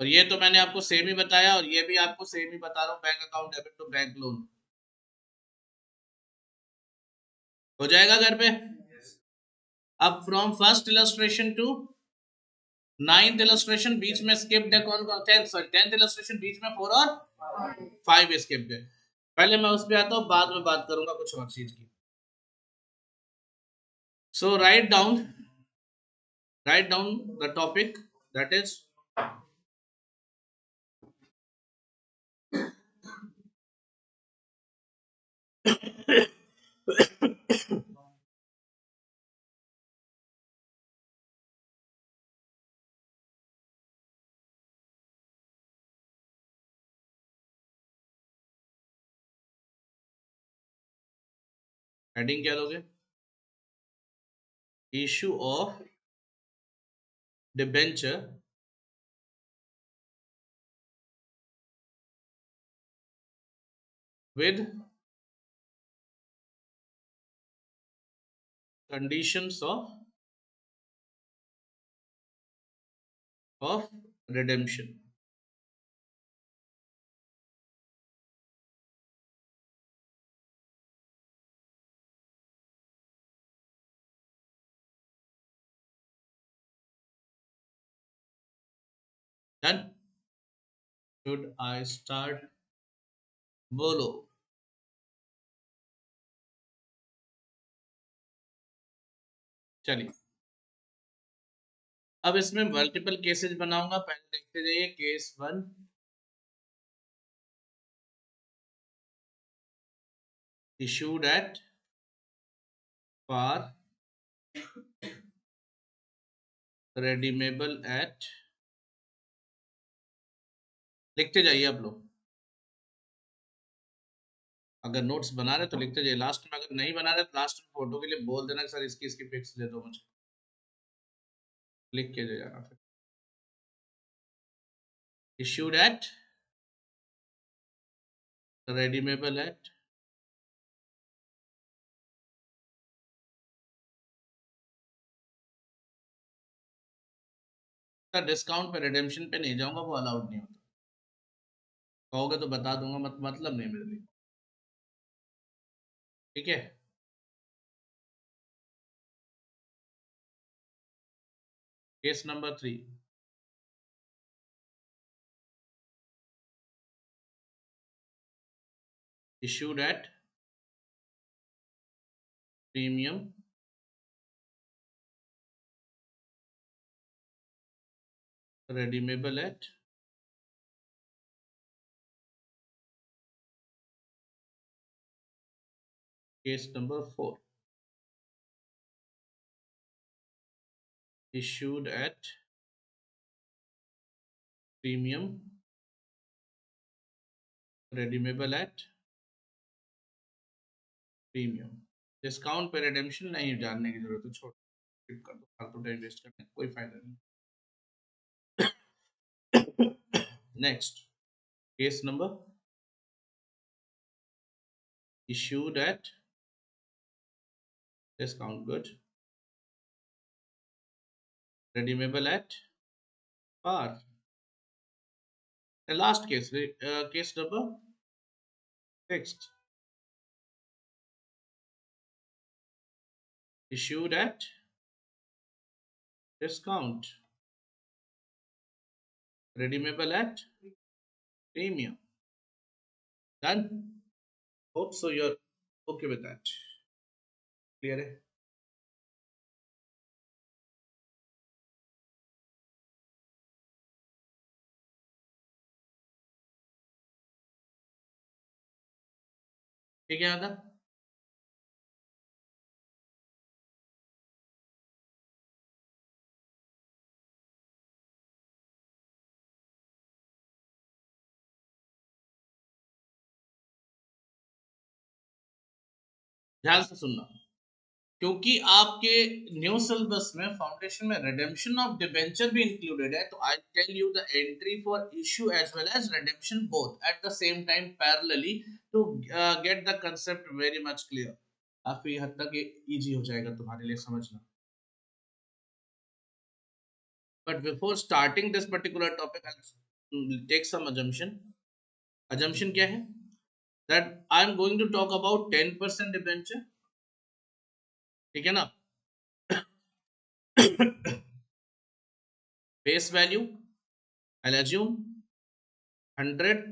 और ये तो मैंने आपको सेम ही बताया, और ये भी आपको सेम ही बता रहा हूँ। Bank account debit to bank loan हो जाएगा घर पे। अब from first illustration to 9th illustration बीच में स्किप्ड है कौन कौन? 10th इलस्ट्रेशन बीच में 4 और 5 स्किप्ड है। पहले मैं उस पे आता हूँ, बाद में बात करूंगा कुछ और चीज की। So write down the topic, that is heading क्या दोगे? issue of debenture with conditions of redemption. Done? Should I start? बोलो. चलिए, अब इसमें मल्टीपल केसेस बनाऊंगा. पहले देखते जाइए. Case 1, issued at par, redeemable at. लिखते जाइए आप लोग. अगर नोट्स बना रहे तो लिखते जाइए. लास्ट में अगर नहीं बना रहे तो लास्ट में फोटो के लिए बोल देना सर इसकी इसकी पिक्स दे दो मुझे. लिख के दे जाना फिर. issued at, redeemable at, sir discount पे रिडेम्पशन पे नहीं जाऊंगा, वो अलाउड नहीं होता. कहोगे तो बता दूंगा, मतलब नहीं मेरे लिए. ठीक है. Case number 3, issued at premium, redeemable at case number 4, issued at premium, redeemable at premium. Discount पे रिडेम्पशन नहीं जानने की जरूरत है. छोड़ skip कर दो, फालतू टाइम वेस्ट करने का कोई फायदा नहीं. Next case number, issued at discount good, redeemable at par. The last case, case number 6, issued at discount, redeemable at premium. Done? Hope so you're okay with that. Clear है? ठीक है आदा? ध्यान से सुनना. क्योंकि आपके न्यू सिलेबस में फाउंडेशन में रिडेम्पशन ऑफ डिबेंचर भी इंक्लूडेड है, तो I tell you the entry for issue as well as redemption both at the same time parallelly to get the concept very much clear. काफी हद तक ये easy हो जाएगा तुम्हारे लिए समझना. But before starting this particular topic I take some assumption. Assumption क्या है? That I am going to talk about 10% debenture. ठीक है ना? Face value I'll assume 100.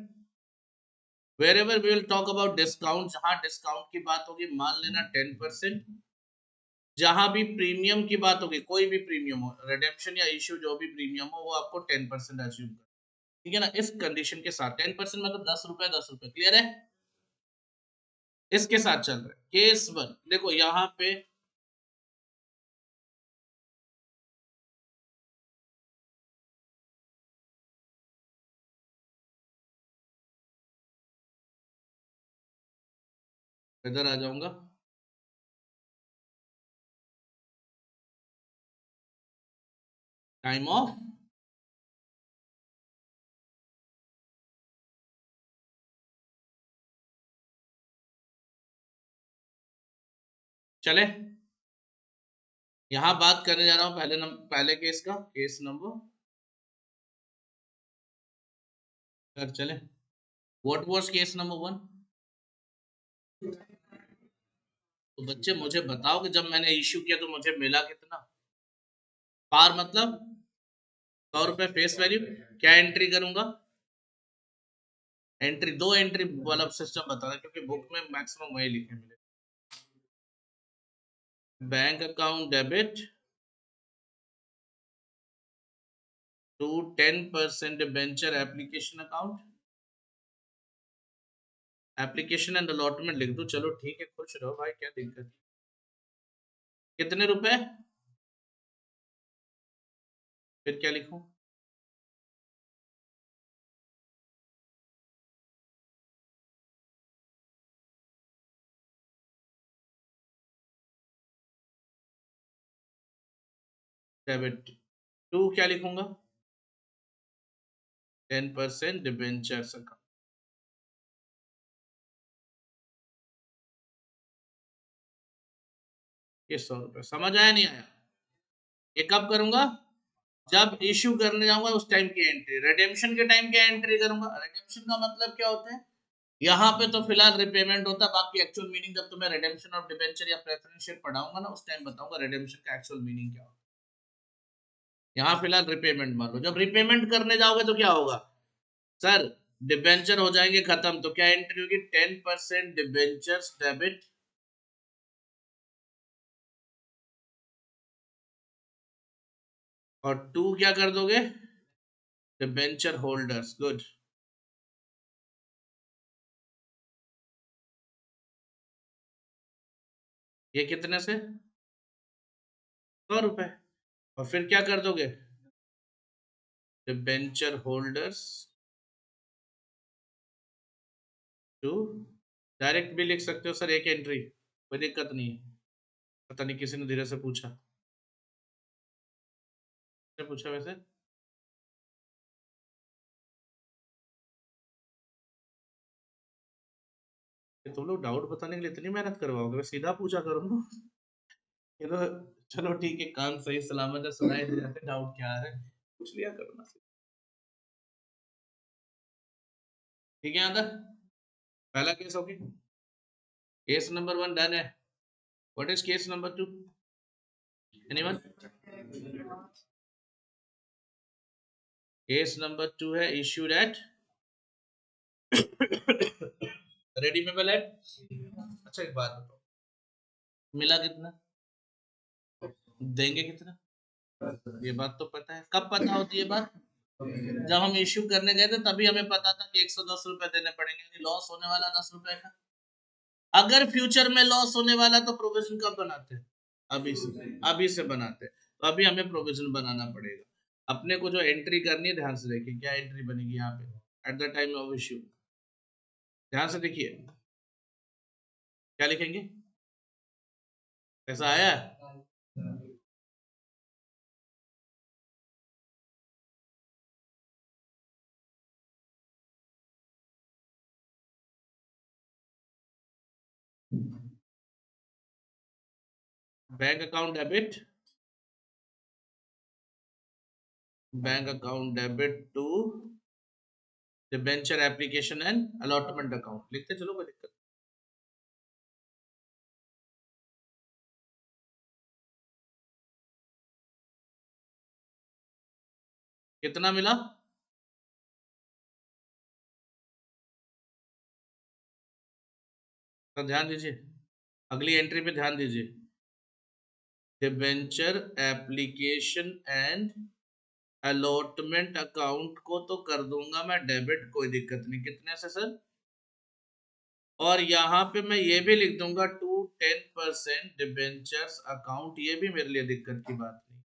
wherever we will talk about discount, जहां डिस्काउंट की बात होगी मान लेना 10%. जहां भी प्रीमियम की बात होगी, कोई भी प्रीमियम हो, रिडेम्पशन या इश्यू जो भी प्रीमियम हो, वो आपको 10% एज्यूम कर. ठीक है ना? इस कंडीशन के साथ 10% मतलब 10 रुपए 10 रुपए. क्लियर है? इसके साथ चल रहा है. केस 1 देखो यहाँ पे इधर आ जाऊंगा. टाइम ऑफ चले। यहां बात करने जा रहा हूं पहले केस का, केस नंबर कर चले। What was case number 1? तो बच्चे मुझे बताओ कि जब मैंने इश्यू किया तो मुझे मिला कितना? पार मतलब 100 रुपए फेस वैल्यू। क्या एंट्री करूंगा? एंट्री, 2 एंट्री वाला सिस्टम बता रहा क्योंकि बुक में मैक्सिमम वही लिखे मिले। Bank account debit to 10% debenture application account. Application and allotment लिख दो, चलो ठीक है, खुश रहो भाई, क्या दिक्कत? कितने रुपए? फिर क्या लिखूं? डेबिट टू क्या लिखूंगा? 10% डिबेंचर्स अकाउंट। ये 100 रुपए समझ आया नहीं आया? ये कब करूंगा? जब इश्यू करने जाऊंगा उस टाइम की एंट्री। रिडेम्पशन के टाइम क्या एंट्री करूंगा? रिडेम्पशन का मतलब क्या होता है? यहाँ पे तो फिलहाल रिपेमेंट होता है, बाकी एक्चुअल मीनिंग जब तुम्हें रिडेम्पशन ऑफ डिबेंचर या प्रेफरेंस शेयर पढ़ाऊंगा ना, उस टाइम बताऊंगा रिडेम्पशन का एक्चुअल मीनिंग क्या होता है। यहाँ फिलहाल रिपेमेंट मान लो, जब रिपेमेंट करने जाओगे तो क्या होगा सर? डिबेंचर हो जाएंगे खत्म, तो क्या एंट्री होगी? 10% डिबेंचर्स डेबिट। और टू क्या कर दोगे? Debenture holders. गुड। ये कितने से? 100 रुपए। और फिर क्या कर दोगे? डिबेंचर होल्डर्स टू, डायरेक्ट भी लिख सकते हो सर, एक एंट्री, कोई दिक्कत नहीं है। पता नहीं किसी ने धीरे से पूछा, क्या पूछा वैसे? कि तुम लोग डाउट बताने के लिए इतनी मेहनत करवाओगे? मैं सीधा पूछा करूंगा। ये तो चलो ठीक है, कान सही सलामत है, सुनाई दे जाते, डाउट क्या आ रहा है पूछ लिया करो ना। ठीक है, यहाँ तक पहला केस हो गया। केस नंबर 1 डन है। What is case number 2? Anyone? Case number 2 है इश्यूड एट रेडीमेबल एट। अच्छा एक बात बताओ, मिला कितना? देंगे कितना? ये बात तो पता है। कब पता होती है बात? जब हम इश्यू करने गए थे तभी हमें पता था कि 110 रुपए देने पड़ेंगे, लॉस होने वाला 10 रुपए का। अगर फ्यूचर में लॉस होने वाला तो प्रोविजन कब बनाते हैं? अभी से बनाते हैं। तो अभी हमें प्रोविजन बनाना पड़ेगा। अपने को जो एंट्री करनी है ध्यान से देखिए, क्या एंट्री बनेगी यहाँ पे at the time of issue. ध्यान से देखिए, क्या लिखेंगे? ऐसा आया? Bank account debit, bank account debit to debenture application and allotment account लिखते चलो, कोई दिक्कत? कितना मिला? तो ध्यान दीजिए, अगली एंट्री पे ध्यान दीजिए। Debenture application and allotment account को तो कर दूंगा मैं डेबिट, कोई दिक्कत नहीं। कितने से सर? और यहाँ पे मैं ये भी लिख दूंगा टू 10% डिबेंचर्स अकाउंट, ये भी मेरे लिए दिक्कत की बात नहीं,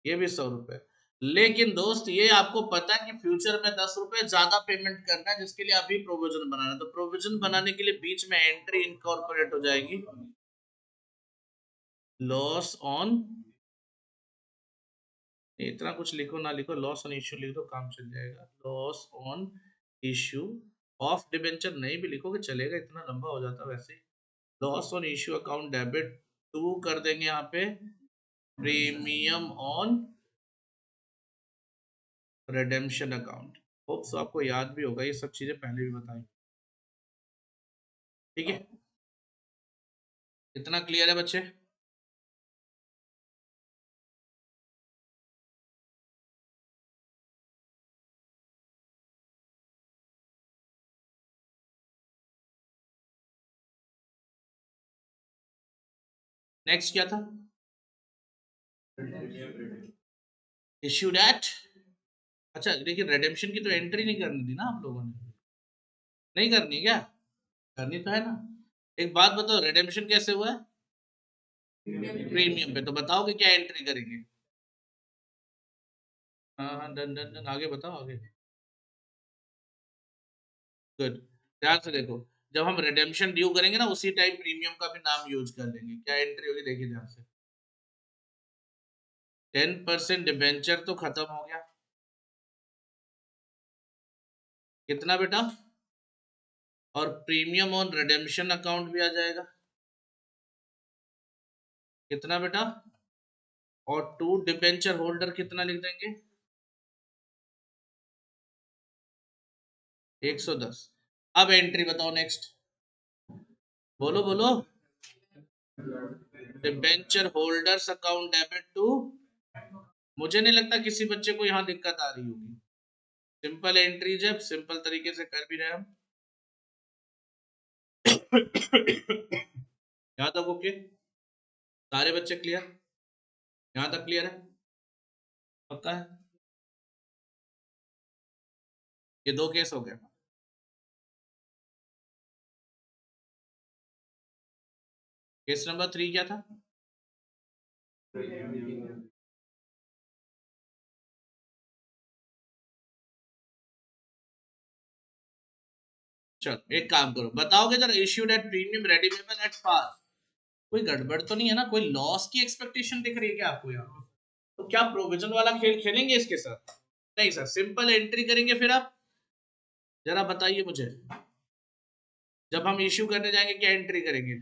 ये भी 100 रुपए। लेकिन दोस्त ये आपको पता है कि फ्यूचर में 10 रुपए ज्यादा पेमेंट करना है, जिसके लिए अभी प्रोविजन बनाना, तो प्रोविजन बनाने के लिए बीच में एंट्री इनकॉर्पोरेट हो जाएगी, लॉस ऑन इतना कुछ लिखो ना लिखो, लॉस ऑन इश्यू लिख दो, काम चल जाएगा। Loss on issue of debenture नहीं भी लिखोगे चलेगा, इतना लंबा हो जाता वैसे ही। Loss on issue account debit to कर देंगे यहाँ पे premium on redemption account. Hopes आपको याद भी होगा, ये सब चीजें पहले भी बताई। ठीक है, इतना क्लियर है बच्चे? नेक्स्ट क्या था? इश्यूड एट, अच्छा लेकिन रिडेम्पशन की तो एंट्री नहीं करनी थी ना आप लोगों ने? नहीं करनी क्या? करनी तो है ना। एक बात बताओ, रिडेम्पशन कैसे हुआ है? प्रीमियम पे। तो बताओ कि क्या एंट्री करेंगे? हाँ हाँ, डन डन डन, आगे बताओ आगे। गुड, ध्यान से देखो, जब हम रिडेम्पशन ड्यू करेंगे ना उसी टाइम प्रीमियम का भी नाम यूज कर लेंगे। क्या एंट्री होगी देखिए ध्यान से। 10% डिबेंचर तो खत्म हो गया, कितना बेटा? और प्रीमियम ऑन रिडेम्पशन अकाउंट भी आ जाएगा, कितना बेटा? और टू डिबेंचर होल्डर कितना लिख देंगे? 110। अब एंट्री बताओ नेक्स्ट, बोलो बोलो। Debenture holders account debit to, मुझे नहीं लगता किसी बच्चे को यहाँ दिक्कत आ रही होगी। सिंपल एंट्री, जब सिंपल तरीके से कर भी रहे हम। यहाँ तक ओके? सारे बच्चे क्लियर? यहाँ तक क्लियर है? पक्का है? ये दो केस हो गए। केस नंबर 3 क्या था? चलो एक काम करो, बताओगे जरा, issued at premium redeemable at par, कोई गड़बड़ तो नहीं है ना? कोई लॉस की एक्सपेक्टेशन दिख रही है क्या आपको यहाँ? तो क्या प्रोविजन वाला खेल खेलेंगे इसके साथ? नहीं सर, सिंपल एंट्री करेंगे। फिर आप जरा बताइए मुझे, जब हम इश्यू करने जाएंगे क्या एंट्री करेंगे?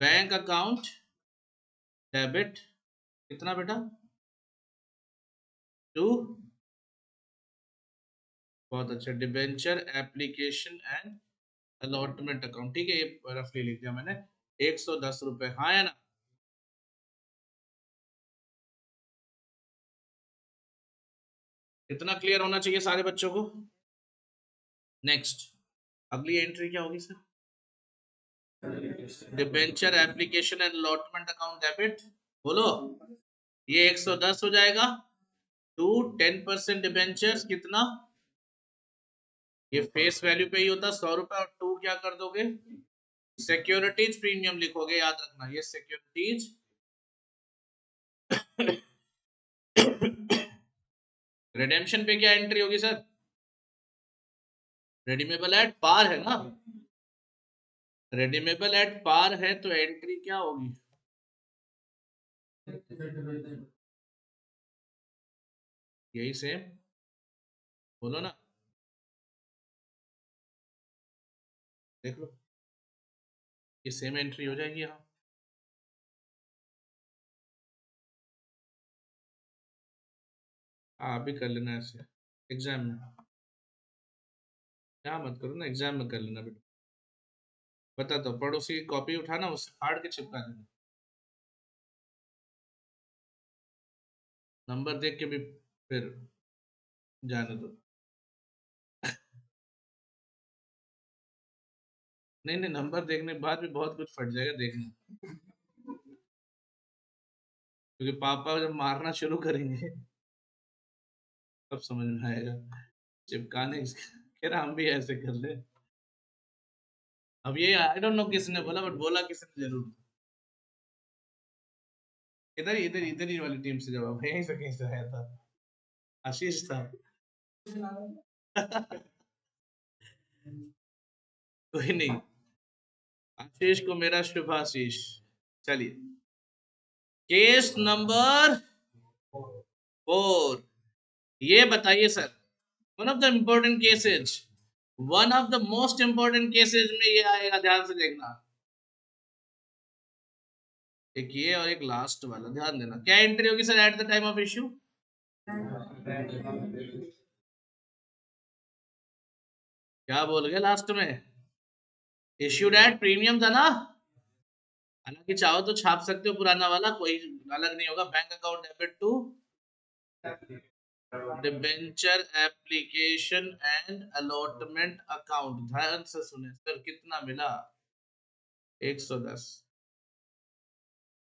बैंक अकाउंट डेबिट, कितना बेटा? टू, बहुत अच्छा, debenture application and allotment account. ठीक है, ये रफली लिख दिया मैंने, 110 रुपए, हाँ या ना? इतना क्लियर होना चाहिए सारे बच्चों को। नेक्स्ट, अगली एंट्री क्या होगी sir? Debenture application and allotment account debit, बोलो। ये 110 हो जाएगा। टू 10% डिबेंचर्स कितना? ये फेस वैल्यू पे ही होता 100 रुपए, और टू क्या कर दोगे? सिक्योरिटीज प्रीमियम लिखोगे, याद रखना ये सिक्योरिटीज। रिडेम्पशन पे क्या एंट्री होगी सर? रेडीमेबल एट पार है ना? रेडीमेबल एट पार है तो एंट्री क्या होगी? यही सेम, बोलो ना, देख लो, ये सेम एंट्री हो जाएगी यहाँ। आप भी कर लेना ऐसे एग्जाम में, क्या मत करो ना, एग्जाम में कर लेना बेटा। बता दो, पड़ोसी की कॉपी उठाना, उससे फाड़ के चिपका देना, नंबर देख के भी फिर जाने दो। नहीं नहीं, नंबर देखने के बाद भी बहुत कुछ फट जाएगा, देखना। क्योंकि पापा जब मारना शुरू करेंगे तब समझ में आएगा, चिपकाने इसका। कह रहा हम भी ऐसे कर ले। अब ये आई डोंट नो किसने बोला, बट बोला किसने जरूर। इधर ही वाली टीम से जवाब यहीं से कहीं से आया था, आशीष था। कोई नहीं, आशीष को मेरा शुभ आशीष। चलिए, केस नंबर फोर। ये बताइए sir, one of the important cases, one of the most important cases में ये आएगा, ध्यान से देखना। एक ये और एक लास्ट वाला, ध्यान देना। क्या एंट्री होगी sir eight the time of issue? क्या बोल गए लास्ट में? इश्यूड एट प्रीमियम था ना? हालांकि चाहो तो छाप सकते हो पुराना वाला, कोई अलग नहीं होगा। Bank account debit to debenture application and allotment account. ध्यान से सुने सर, कितना मिला? 110।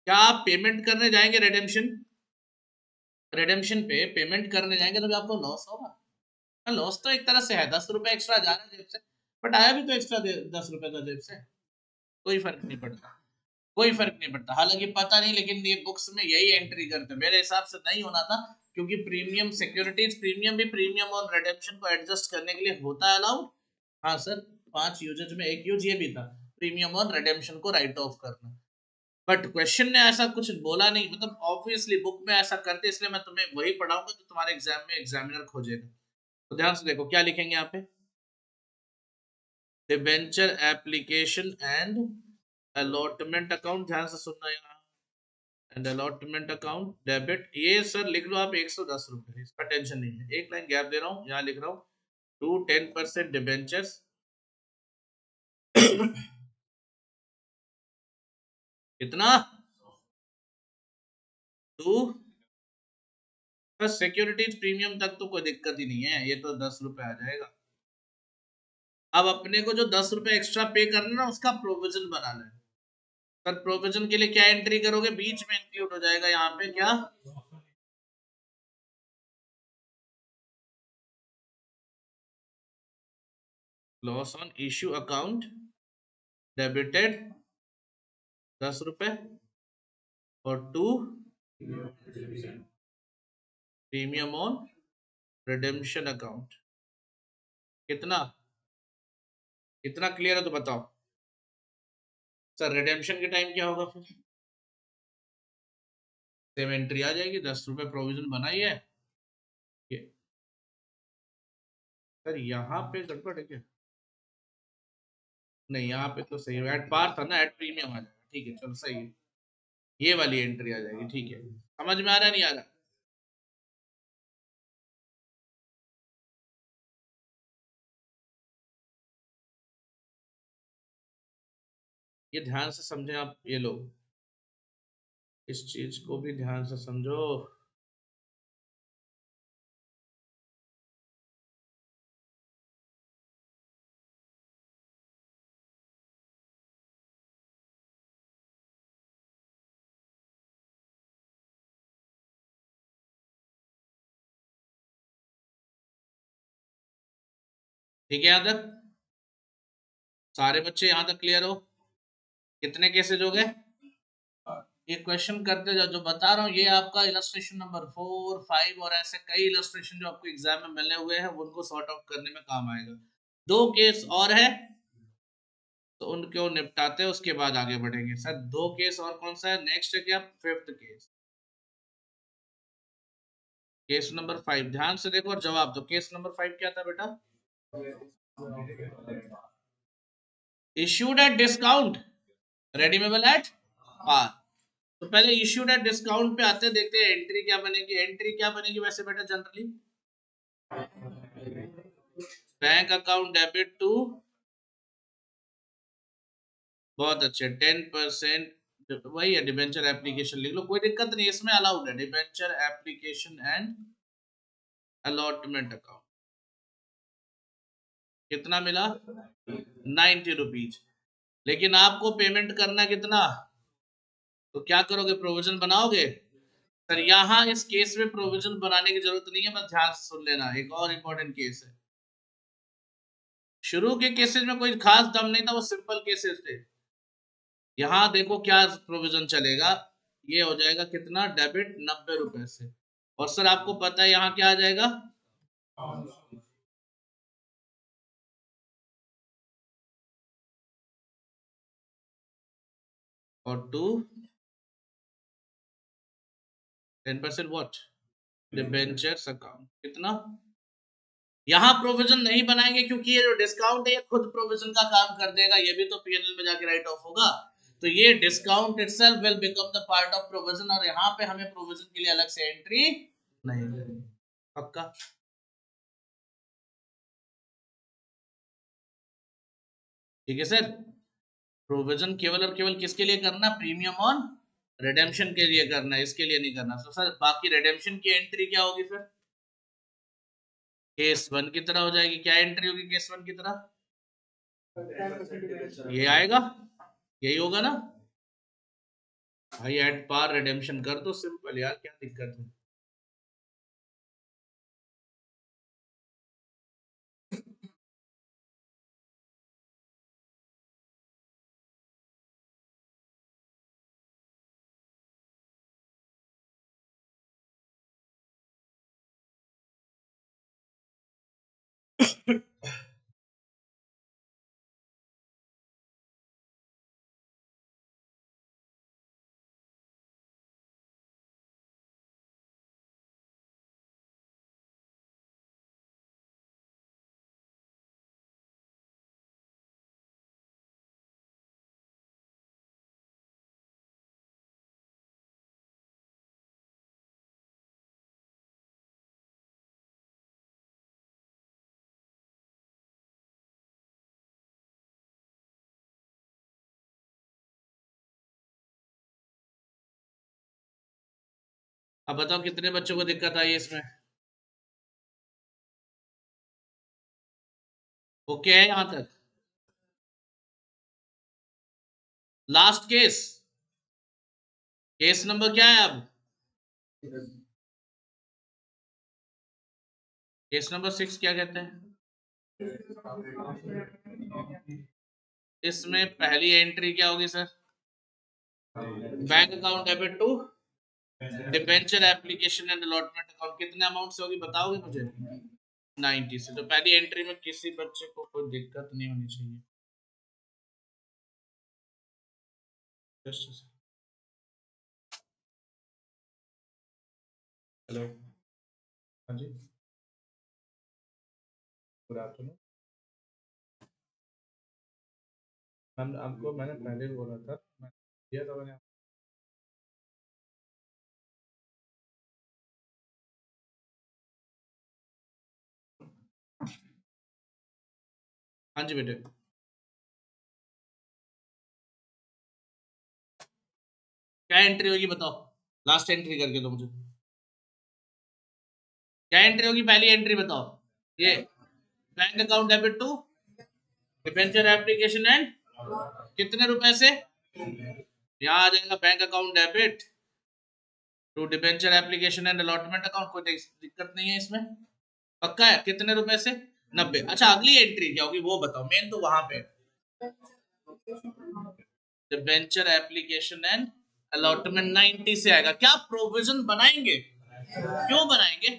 क्या आप पेमेंट करने जाएंगे रिडेम्पशन, रिडेम्पशन पे पेमेंट करने जाएंगे तो भी आपको लॉस होगा? लॉस तो एक तरह से है, 10 रुपए एक्स्ट्रा जा रहा है जेब से, बट आया भी तो एक्स्ट्रा 10 रुपए का जेब से, कोई फर्क नहीं पड़ता, कोई फर्क नहीं पड़ता। हालांकि पता नहीं, लेकिन ये बुक्स में यही एंट्री करते, मेरे हिसाब से नहीं होना था, क्योंकि प्रीमियम सिक्योरिटीज प्रीमियम भी प्रीमियम और रिडेम्पशन को एडजस्ट करने के लिए होता है अलाउड। हाँ सर, 5 यूजेज में एक यूज ये भी था, प्रीमियम और रिडेम्पशन को राइट ऑफ करना। बट क्वेश्चन ने ऐसा कुछ बोला नहीं, मतलब ऑब्वियसली बुक में ऐसा करते, इसलिए मैं तुम्हें वही पढ़ाऊंगा जो तुम्हारे एग्जाम में एग्जामिनर खोजेगा। तो ध्यान से देखो क्या लिखेंगे यहाँ पे, debenture application and allotment account. ध्यान से सुनना यहाँ, एंड अलॉटमेंट अकाउंट डेबिट, ये सर लिख लो आप 110 रुपए, इसका टेंशन नहीं है। एक लाइन गैप दे रहा हूँ, यहाँ लिख रहा हूँ टू 10% डिबेंचर्स कितना? टू, बस सिक्योरिटीज प्रीमियम तक तो कोई दिक्कत ही नहीं है, ये तो 10 रुपए आ जाएगा। अब अपने को जो 10 रुपए एक्स्ट्रा पे करना ना, उसका प्रोविजन बनाना है। सर प्रोविजन के लिए क्या एंट्री करोगे? बीच में इंक्लूड हो जाएगा यहाँ पे क्या? Loss on issue account debited 10 रुपए, और to premium on redemption account. कितना? कितना क्लियर है तो बताओ सर। रिडेम्पशन के टाइम क्या होगा फिर? सेम एंट्री आ जाएगी, 10 रुपए प्रोविजन बनाई है ये। सर यहाँ पे गड़बड़ है क्या? नहीं, यहाँ पे तो सही है, एट पार था ना, एट प्रीमियम आ जाएगा। ठीक है चलो सही है, ये वाली एंट्री आ जाएगी। ठीक है, समझ में आ रहा नहीं आ रहा? ये ध्यान से समझे आप, ये लोग इस चीज को भी ध्यान से समझो। ठीक है, यहाँ तक सारे बच्चे यहाँ तक क्लियर हो? कितने केसेज हो गए? ये क्वेश्चन करते जाओ, जो बता रहा हूँ ये आपका इलस्ट्रेशन नंबर 4, 5 और ऐसे कई इलस्ट्रेशन जो आपको एग्जाम में मिलने हुए हैं, उनको सॉर्ट आउट करने में काम आएगा। 2 केस और है, तो उनको निपटाते हैं, उसके बाद आगे बढ़ेंगे। सर 2 केस और कौन सा है? नेक्स्ट है क्या? 5th case, case number 5। ध्यान से देखो और जवाब दो। केस नंबर 5 क्या था बेटा? Issued at discount, redeemable at par. तो पहले इश्यूड एट डिस्काउंट पे आते, देखते हैं एंट्री क्या बनेगी। एंट्री क्या बनेगी वैसे बेटा generally? Bank account debit to, बहुत अच्छे, 10%, वही है डिबेंचर एप्लीकेशन, लिख लो कोई दिक्कत नहीं, इसमें अलाउड है debenture application and allotment account. कितना मिला? 90 रुपीज। लेकिन आपको पेमेंट करना कितना? तो क्या करोगे, प्रोविजन बनाओगे? सर यहाँ इस केस में प्रोविजन बनाने की जरूरत नहीं है, बस ध्यान से सुन लेना, एक और इम्पोर्टेंट केस है। शुरू के केसेस में कोई खास दम नहीं था, वो सिंपल केसेस थे। यहाँ देखो क्या प्रोविजन चलेगा, ये हो जाएगा कितना? डेबिट 90 रुपए से। और सर आपको पता है यहाँ क्या आ जाएगा? और टू 10% वॉट? डिबेंचर्स अकाउंट कितना, यहाँ प्रोविजन नहीं बनाएंगे क्योंकि ये जो डिस्काउंट है ये खुद प्रोविजन का काम कर देगा, ये भी तो पीएनएल में जाके राइट ऑफ होगा, तो ये discount itself will become the part of provision, और यहाँ पे हमें प्रोविजन के लिए अलग से एंट्री नहीं करनी। पक्का? ठीक है सर। प्रोविजन केवल और केवल किसके लिए करना, प्रीमियम ऑन रिडेम्पशन के लिए करना है, इसके लिए नहीं करना। तो सर बाकी रिडेम्पशन की एंट्री क्या होगी सर, केस वन की तरह हो जाएगी। क्या एंट्री होगी केस वन की तरह, ये आएगा, यही होगा ना भाई, एट पार रिडेम्पशन कर दो, सिंपल यार, क्या दिक्कत है। अब बताओ कितने बच्चों को दिक्कत आई है इसमें, ओके है यहां तक? लास्ट केस, केस नंबर क्या है अब, केस नंबर 6 क्या कहते हैं, इसमें पहली एंट्री क्या होगी sir, bank account debit to debenture application and allotment account, कितने अमाउंट से होगी बताओगे मुझे, 90 से। तो पहली एंट्री में किसी बच्चे को कोई दिक्कत नहीं होनी चाहिए। हेलो, हाँ जी, गुड आफ्टरनून मैम, आपको मैंने पहले भी बोला था, मैं दिया था मैंने। हाँ जी बेटे, क्या एंट्री होगी बताओ, लास्ट एंट्री करके दो मुझे, क्या एंट्री होगी पहली एंट्री बताओ, ये bank account debit to debenture application and कितने रुपए से, यहाँ आ जाएगा bank account debit to debenture application and allotment account, कोई दिक्कत नहीं है इसमें, पक्का है, कितने रुपए से, 90। अच्छा अगली एंट्री क्या होगी वो बताओ, मेन तो वहां पे डिबेंचर एप्लीकेशन एंड अलॉटमेंट 90 से आएगा। क्या प्रोविजन बनाएंगे, क्यों बनाएंगे,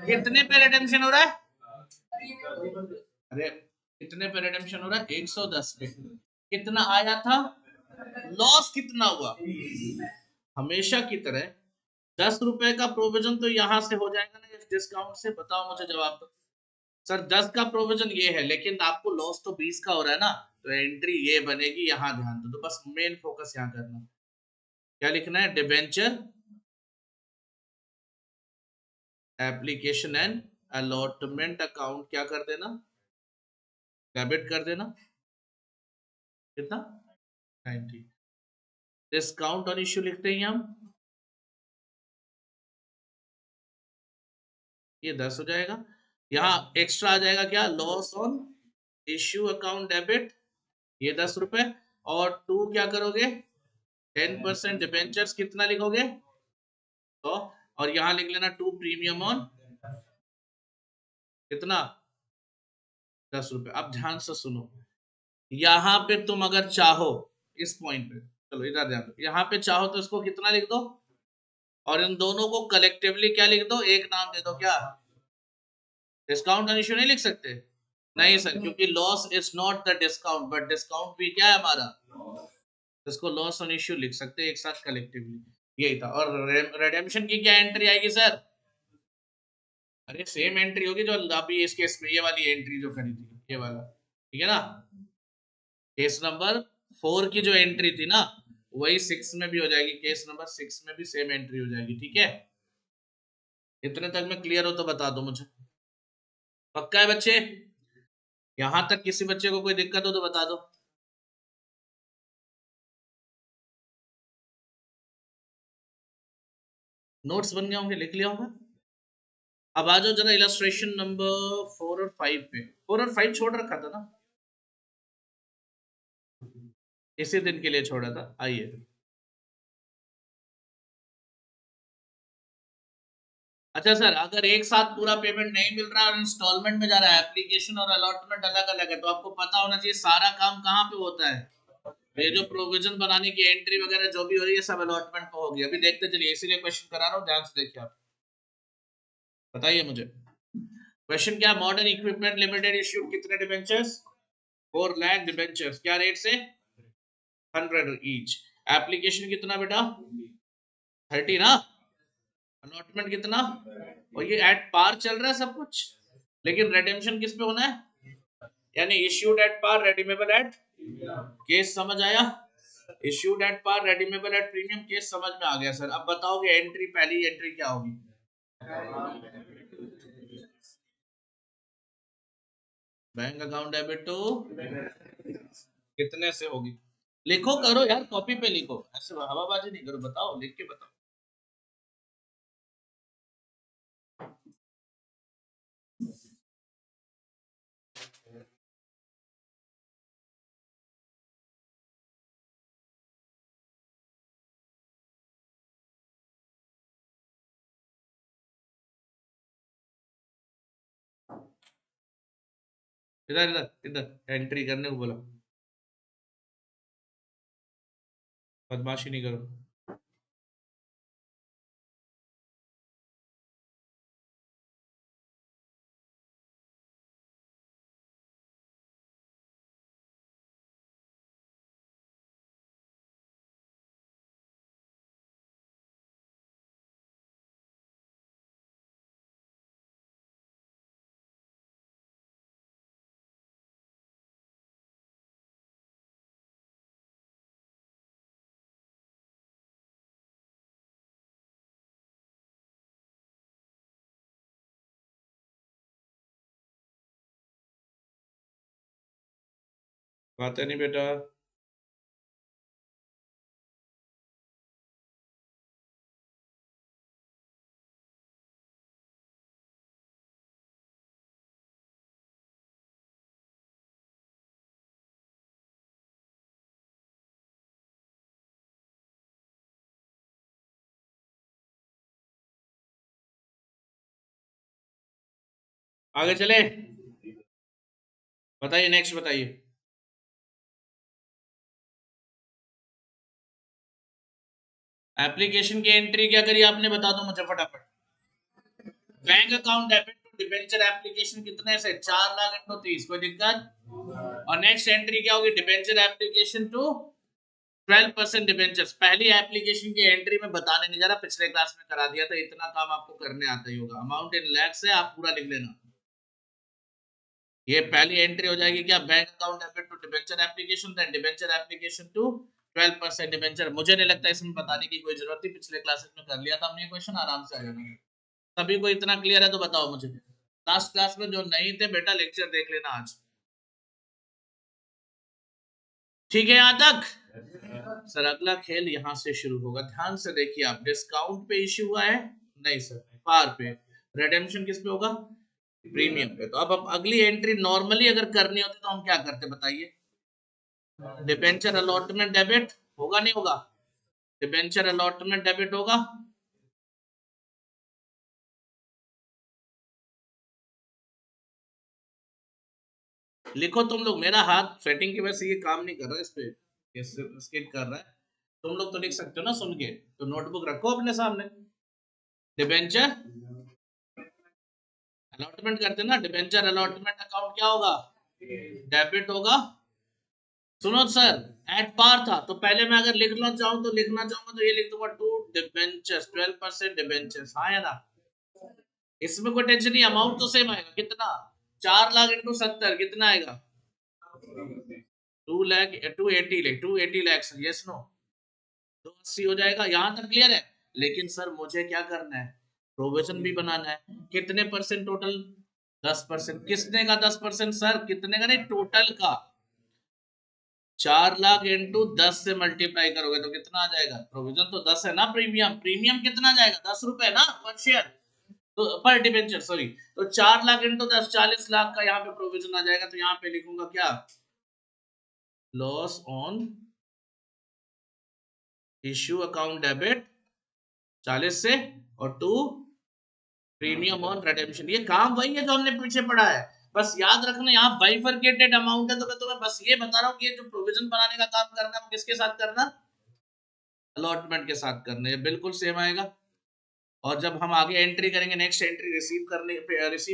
कितने पे रिडेम्पशन हो रहा है, अरे कितने पे रिडेम्पशन हो रहा है, 110 पे, कितना आया था, लॉस कितना हुआ, हमेशा की तरह 10 रुपए का प्रोविजन तो यहां से हो जाएगा ना इस डिस्काउंट से, बताओ मुझे जवाब दो सर। 10 का प्रोविजन ये है, लेकिन आपको लॉस तो 20 का हो रहा है ना, तो एंट्री ये बनेगी, यहां ध्यान दो, तो बस मेन फोकस यहाँ करना, क्या लिखना है, debenture application and allotment account क्या कर देना, डेबिट कर देना, कितना, 90। डिस्काउंट ऑन इश्यू लिखते हैं हम, ये 10 हो जाएगा, यहाँ एक्स्ट्रा आ जाएगा क्या, loss on issue account debit, ये 10 रुपए, और टू क्या करोगे, 10% डिबेंचर्स कितना लिखोगे, तो और यहाँ लिख लेना टू प्रीमियम ऑन कितना, 10 रुपए। अब ध्यान से सुनो, यहाँ पे तुम अगर चाहो इस पॉइंट पे, चलो इधर ध्यान दो, यहाँ पे चाहो तो इसको कितना लिख दो, और इन दोनों को कलेक्टिवली क्या लिख दो, एक नाम दे दो, क्या, डिस्काउंट ऑन इश्यू नहीं लिख सकते, नहीं सर, क्योंकि loss is not the discount, but discount भी क्या है हमारा, इसको लॉस ऑन इश्यू लिख सकते हैं एक साथ कलेक्टिवली, यही था। और रिडेम्पशन की क्या एंट्री आएगी सर, अरे सेम एंट्री होगी जो अभी इस केस में ये वाली एंट्री जो करी थी, ये वाला, ठीक है ना। केस नंबर 4 की जो एंट्री थी ना, वही 6 में भी हो जाएगी, केस नंबर 6 में भी सेम एंट्री हो जाएगी, ठीक है। इतने तक में क्लियर हो तो बता दो मुझे, पक्का है बच्चे? यहां तक किसी बच्चे को कोई दिक्कत हो तो बता दो। नोट्स बन गए होंगे, लिख लिया होगा। अब आ जाओ जरा इलस्ट्रेशन नंबर 4 और 5 पे। 4 और 5 छोड़ रखा था ना, इसी दिन के लिए छोड़ा था। आइए, अच्छा सर, अगर एक साथ पूरा पेमेंट नहीं मिल रहा और इंस्टॉलमेंट में जा रहा है, एप्लीकेशन और अलॉटमेंट अलग अलग है, तो आपको पता होना चाहिए सारा काम कहाँ पे होता है। ये जो प्रोविजन बनाने की एंट्री वगैरह जो भी हो रही है सब अलॉटमेंट पे होगी। अभी देखते चलिए, इसीलिए क्वेश्चन करा रहा हूँ, ध्यान से देखिए आप, बताइए मुझे। क्वेश्चन क्या, मॉडर्न इक्विपमेंट लिमिटेड इश्यूड कितने डिबेंचर्स? 4 लाख डिबेंचर्स, क्या रेट से? 100 ईच। एप्लीकेशन कितना बेटा? 30 ना। अलॉटमेंट कितना? और ये एट पार चल रहा है सब कुछ, लेकिन रेडेम्पशन किस पे होना है? यानी issued at par, redeemable at, case समझ आया? Issued at par, redeemable at premium, case समझ में आ गया सर। अब बताओगे एंट्री, पहली एंट्री क्या होगी? बैंक अकाउंट डेबिट टू कितने से होगी? लिखो, करो यार, कॉपी पे लिखो, ऐसे हवाबाजी नहीं करो, बताओ, लिख के बताओ। इधर इधर इधर एंट्री करने को बोला, बदमाशी नहीं करो। बात है नहीं बेटा। आगे चले, बताइए, नेक्स्ट बताइए। एप्लीकेशन की एंट्री क्या करी आपने, बता दो मुझे फटाफट। Bank account debit to debenture application कितने से? 4 लाख इंटू 30, कोई दिक्कत? और नेक्स्ट एंट्री क्या होगी? Debenture application to 12% debentures. पहली एप्लीकेशन की एंट्री में बताने नहीं जा रहा, पिछले क्लास में करा दिया था, इतना काम आपको करने आता ही होगा। अमाउंट इन लैक्स है, आप पूरा लिख लेना। ये पहली एंट्री हो जाएगी क्या? Bank account debit to debenture application, then debenture application to 12% debenture. मुझे नहीं लगता इसमें बताने की कोई जरूरत थी, पिछले क्लासेस में कर लिया था हमने क्वेश्चन, आराम से आ जाना। सभी को इतना क्लियर है तो बताओ मुझे। लास्ट क्लास में जो नहीं थे बेटा, लेक्चर देख लेना आज, ठीक है यहाँ तक? सर अगला खेल यहाँ से शुरू होगा, ध्यान से देखिए आप। डिस्काउंट पे इश्यू हुआ है? नहीं सर, पार पे। रिडेम्पशन किस पे होगा? प्रीमियम पे। तो अब अगली एंट्री नॉर्मली अगर करनी होती तो हम क्या करते बताइए? डिबेंचर अलॉटमेंट डेबिट होगा, नहीं होगा? डिबेंचर अलॉटमेंट डेबिट होगा। लिखो तुम लोग, मेरा हाथ सेटिंग की वजह से ये काम नहीं कर रहा, इस पे ये स्किप कर रहा है। तुम लोग तो लिख सकते हो ना सुन के, तो नोटबुक रखो अपने सामने। डिबेंचर अलॉटमेंट करते ना, डिबेंचर अलॉटमेंट अकाउंट क्या होगा? डेबिट होगा। सुनो सर, एट पार था तो पहले मैं अगर लिखना चाहूँ तो लिखना चाहूंगा तो ये लिख दूंगा टू डिबेंचर्स, 12% डिबेंचर्स, हाँ या ना? इसमें कोई टेंशन नहीं, अमाउंट तो सेम आएगा। कितना? 4 लाख इंटू 70 कितना आएगा? 280 लाख। Yes no? 280 हो जाएगा। यहां तक क्लियर है? लेकिन सर मुझे क्या करना है? प्रोविजन भी बनाना है। कितने परसेंट टोटल? 10%। किसने का 10% सर? कितने का नहीं, टोटल का। 4 लाख इंटू 10 से मल्टीप्लाई करोगे तो कितना आ जाएगा? प्रोविजन तो 10 है ना, प्रीमियम प्रीमियम कितना जाएगा? 10 रुपए ना पर शेयर, तो पर डिबेंचर सॉरी। तो 4 लाख इंटू 10 40 लाख का यहाँ पे प्रोविजन आ जाएगा। तो यहाँ पे लिखूंगा क्या? Loss on issue account debit 40 से, और 2 प्रीमियम ऑन रिडेम्पशन। ये काम वही है जो हमने पीछे पढ़ा है। बस याद रखना यहाँ बाइफरकेटेड अमाउंट है, तो मैं तुम्हें बस ये बता रहा हूँ कि ये जो प्रोविजन बनाने का काम करना है वो किसके साथ करना? अलॉटमेंट के साथ करना है। बिल्कुल सेम आएगा। और जब हम आगे एंट्री करेंगे, नेक्स्ट एंट्री रिसीव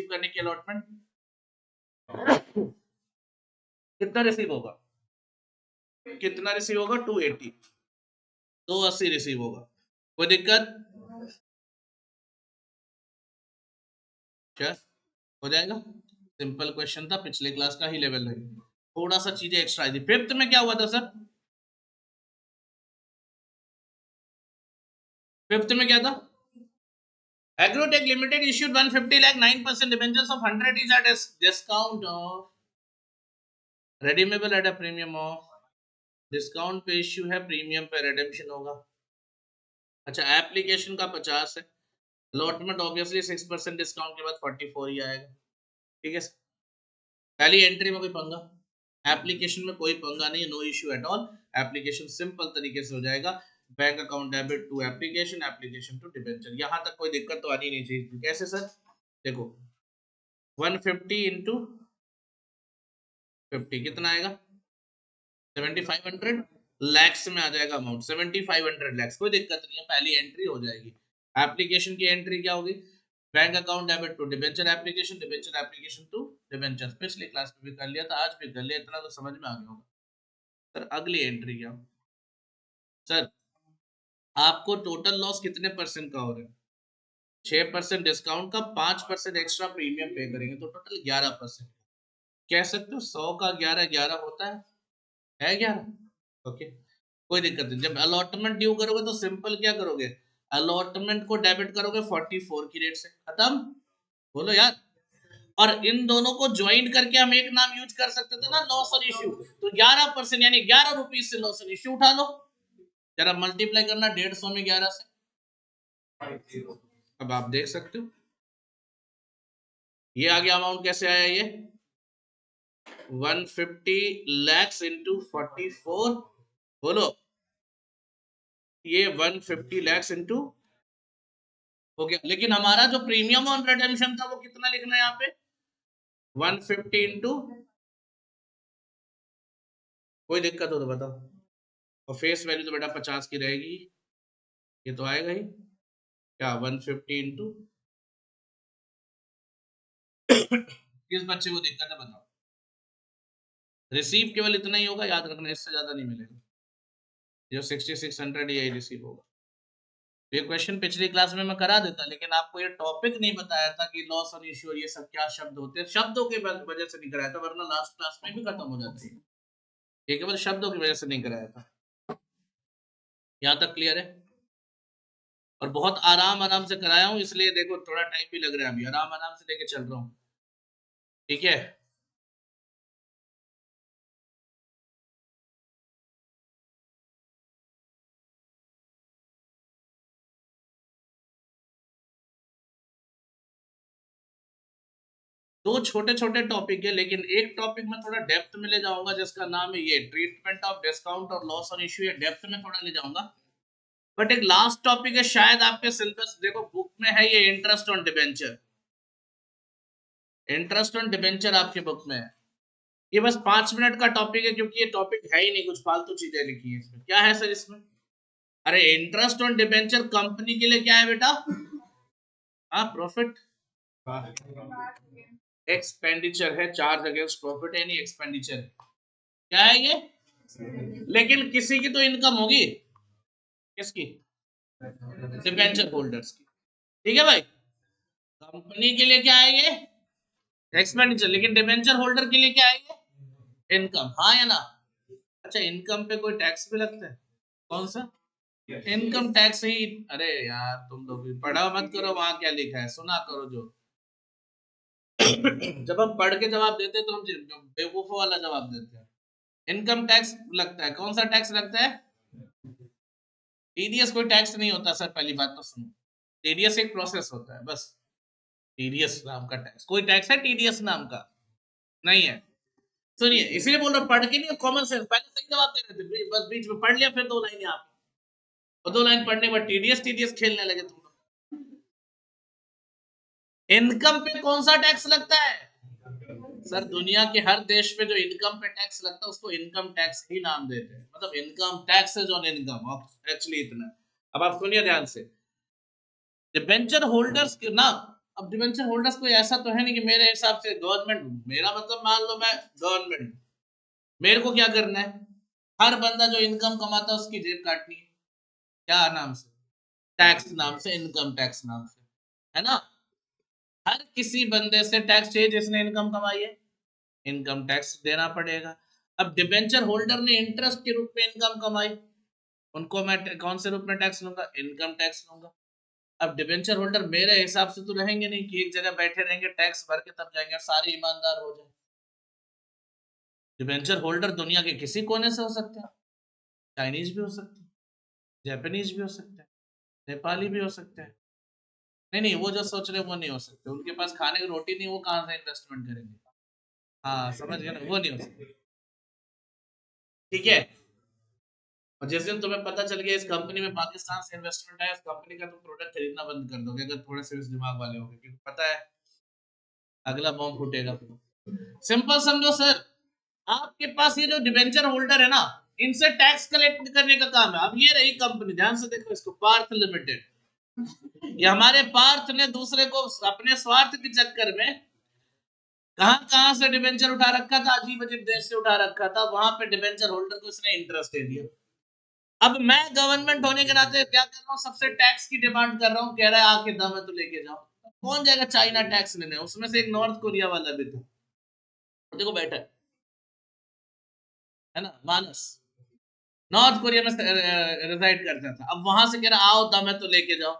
करने की अलॉटमेंट, कितना रिसीव होगा? कितना रिसीव होगा? 280, 280 रिसीव होगा। कोई दिक्कत? क्या हो जाएगा? सिंपल क्वेश्चन था, पिछले क्लास का ही लेवल है। थोड़ा सा चीजें एक्स्ट्रा आई थी। फिफ्थ में क्या हुआ था सर? फिफ्थ में क्या था? Agrotech Limited issued 150 lakh 9% debentures of 100 is at a discount of redeemable at a premium of, discount पे इश्यू है, प्रीमियम पे रिडेम्पशन होगा। अच्छा, एप्लीकेशन का 50 है, अलॉटमेंट ऑब्वियसली 6% डिस्काउंट के बाद 44 ही आएगा। ठीक है, पहली एंट्री में कोई पंगा, एप्लीकेशन में कोई पंगा नहीं है, no issue at all. Application simple तरीके से हो जाएगा। Bank account debit to application, application to debenture. यहां तक कोई दिक्कत तो आनी नहीं चाहिए। कैसे सर? देखो 150 इंटू 50 कितना आएगा? 7500 लैक्स में आ जाएगा अमाउंट। 7500 लैक्स, कोई दिक्कत नहीं है, पहली एंट्री हो जाएगी। एप्लीकेशन की एंट्री क्या होगी? Bank account debit to debenture application, debenture application to debenture. पिछली क्लास में भी कर लिया था, आज भी कर लिया, इतना तो समझ में आ गया होगा। सर अगली एंट्री क्या? सर आपको टोटल लॉस कितने परसेंट का हो रहा है? 6% डिस्काउंट का, 5% एक्स्ट्रा प्रीमियम पे करेंगे तो टोटल 11%। कह सकते हो 100 का 11 11 होता है 11। ओके, कोई दिक्कत नहीं। जब अलॉटमेंट ड्यू करोगे तो सिंपल क्या करोगे? अलॉटमेंट को डेबिट करोगे 44 की रेट से, खत्म। बोलो यार। और इन दोनों को ज्वाइन करके हम एक नाम यूज कर सकते थे ना, लॉस और इश्यू। तो 11% यानी 11 रुपीज से लॉस और इश्यू उठा लो। जरा मल्टीप्लाई करना 150 में 11 से, अब आप देख सकते हो ये आ गया अमाउंट। कैसे आया ये? 150 लैक्स इंटू 44। बोलो, ये 150 लैक्स इंटू हो गया। लेकिन हमारा जो प्रीमियम ऑन रिडेम्पशन था वो कितना लिखना है यहाँ पे? 150 इंटू, कोई दिक्कत हो तो बताओ। और फेस वैल्यू तो बेटा 50 की रहेगी, ये तो आएगा ही। क्या 150 इंटू किस बच्चे को दिक्कत है बताओ? रिसीव केवल इतना ही होगा, याद रखना, इससे ज्यादा नहीं मिलेगा। जो 6600 यही रिसीव होगा। ये क्वेश्चन पिछली क्लास में मैं करा देता, लेकिन आपको ये टॉपिक नहीं बताया था कि लॉस और इश्यू ये सब क्या शब्द होते हैं। शब्दों की वजह से नहीं कराया था, वरना लास्ट क्लास में भी खत्म हो जाती है। ये केवल शब्दों की वजह से नहीं कराया था। यहाँ तक क्लियर है? और बहुत आराम आराम से कराया हूँ, इसलिए देखो थोड़ा टाइम भी लग रहा है, अभी आराम आराम से लेके चल रहा हूँ। ठीक है, दो छोटे छोटे टॉपिक है, लेकिन एक टॉपिक में थोड़ा डेप्थ में ले जाऊंगा, जिसका नाम है ये ट्रीटमेंट ऑफ डिस्काउंट और लॉस और इश्यू। डेप्थ में थोड़ा ले जाऊंगा। बट एक लास्ट टॉपिक है, शायद आपके सिलेबस, देखो बुक में है ये, interest on debenture. Interest on debenture आपके बुक में है। ये बस 5 मिनट का टॉपिक है, क्योंकि ये टॉपिक है ही नहीं, कुछ फालतू चीजें लिखी है इसमें। क्या है सर इसमें? अरे इंटरेस्ट ऑन डिबेंचर कंपनी के लिए क्या है बेटा? हाँ, प्रॉफिट एक्सपेंडिचर है, चार्ज अगेंस्ट प्रॉफिट यानी एक्सपेंडिचर। क्या है ये? लेकिन किसी की तो इनकम होगी। किसकी? डिबेंचर होल्डर्स की। ठीक है भाई। कंपनी के लिए क्या आएंगे? एक्सपेंडिचर। लेकिन डिबेंचर होल्डर के लिए क्या आएंगे? इनकम। हाँ या ना? अच्छा, इनकम पे कोई टैक्स भी लगता है? कौन सा? इनकम टैक्स ही। अरे यार तुम लोग भी पढ़ा मत करो, वहां क्या लिखा है सुना करो जो। जब हम पढ़ के जवाब देते हैं तो हम बेवकूफों वाला जवाब देते हैं। इनकम टैक्स लगता है। कौन सा टैक्स लगता है? टीडीएस कोई टैक्स नहीं होता सर, पहली बात तो सुनो। टीडीएस एक प्रोसेस होता है बस। टीडीएस नाम का टैक्स, कोई टैक्स है टीडीएस नाम का? नहीं है। सुनिए, इसीलिए बोल रहा हूं, पढ़ के नहीं, कॉमन सेंस। पहले सही जवाब दे रहे थे, बस बीच में पढ़ लिया, फिर दो लाइन आप, और दो लाइन पढ़ने के बाद टीडीएस टीडीएस खेलने लगे तुम लोग। इनकम पे कौन सा टैक्स लगता है? सर दुनिया के हर देश पे जो इनकम पे टैक्स लगता है उसको इनकम टैक्स ही नाम देते हैं, मतलब income taxes on income. Actually इतना। अब आप सुनिए ध्यान से। डिबेंचर होल्डर्स के ना, अब डिबेंचर होल्डर्स कोई ऐसा तो है नहीं कि मेरे हिसाब से गवर्नमेंट, मेरा मतलब मान लो मैं गवर्नमेंट, मेरे को क्या करना है? हर बंदा जो इनकम कमाता है उसकी जेब काटनी है। क्या नाम से? टैक्स नाम से, इनकम टैक्स नाम से, है ना? हर किसी बंदे से टैक्स चाहिए जिसने इनकम कमाई है, इनकम टैक्स देना पड़ेगा। अब डिबेंचर होल्डर ने इंटरेस्ट के रूप में इनकम कमाई, उनको मैं कौन से रूप में टैक्स लूंगा? इनकम टैक्स लूंगा। अब डिबेंचर होल्डर मेरे हिसाब से तो रहेंगे नहीं कि एक जगह बैठे रहेंगे टैक्स भर के तब जाएंगे, सारे ईमानदार हो जाए। डिबेंचर होल्डर दुनिया के किसी कोने से हो सकते हैं। चाइनीज भी हो सकते हैं, जापानीज भी हो सकते हैं, नेपाली भी हो सकते हैं। नहीं नहीं, वो जो सोच रहे हैं वो नहीं हो सकते, उनके पास खाने की रोटी नहीं, वो कहाँ से इन्वेस्टमेंट करेंगे? हाँ समझ गए ना, वो नहीं हो सकते। ठीक है। और जिस दिन तुम्हें पता चल गया इस कंपनी में पाकिस्तान से इन्वेस्टमेंट है, उस कंपनी का तुम प्रोडक्ट खरीदना बंद कर दोगे, अगर थोड़े से इस दिमाग वाले होंगे, क्योंकि पता है अगला बॉम्ब फूटेगा। सिंपल समझो सर, आपके पास ये जो डिबेंचर होल्डर है ना, इनसे टैक्स कलेक्ट करने का काम है। अब ये रही कंपनी, ध्यान से देखो इसको, पार्थ लिमिटेड। ये हमारे पार्थ ने दूसरे को अपने स्वार्थ के चक्कर में कहां कहां से डिबेंचर उठा रखा था, अजीब अजीब देश से उठा रखा था, वहां पे डिबेंचर होल्डर को इसने इंटरेस्ट दे दिया। अब मैं गवर्नमेंट होने के नाते क्या कर रहा हूँ, सबसे टैक्स की डिमांड कर रहा हूँ, कह रहा है आके दम है तो लेके जाओ। कौन जाएगा चाइना टैक्स लेने? उसमें से एक नॉर्थ कोरिया वाला भी था, देखो बैठा है ना, मानस, नॉर्थ कोरिया में रिजाइड करता था। अब वहां से कह रहा आओ दम है तो लेके जाओ।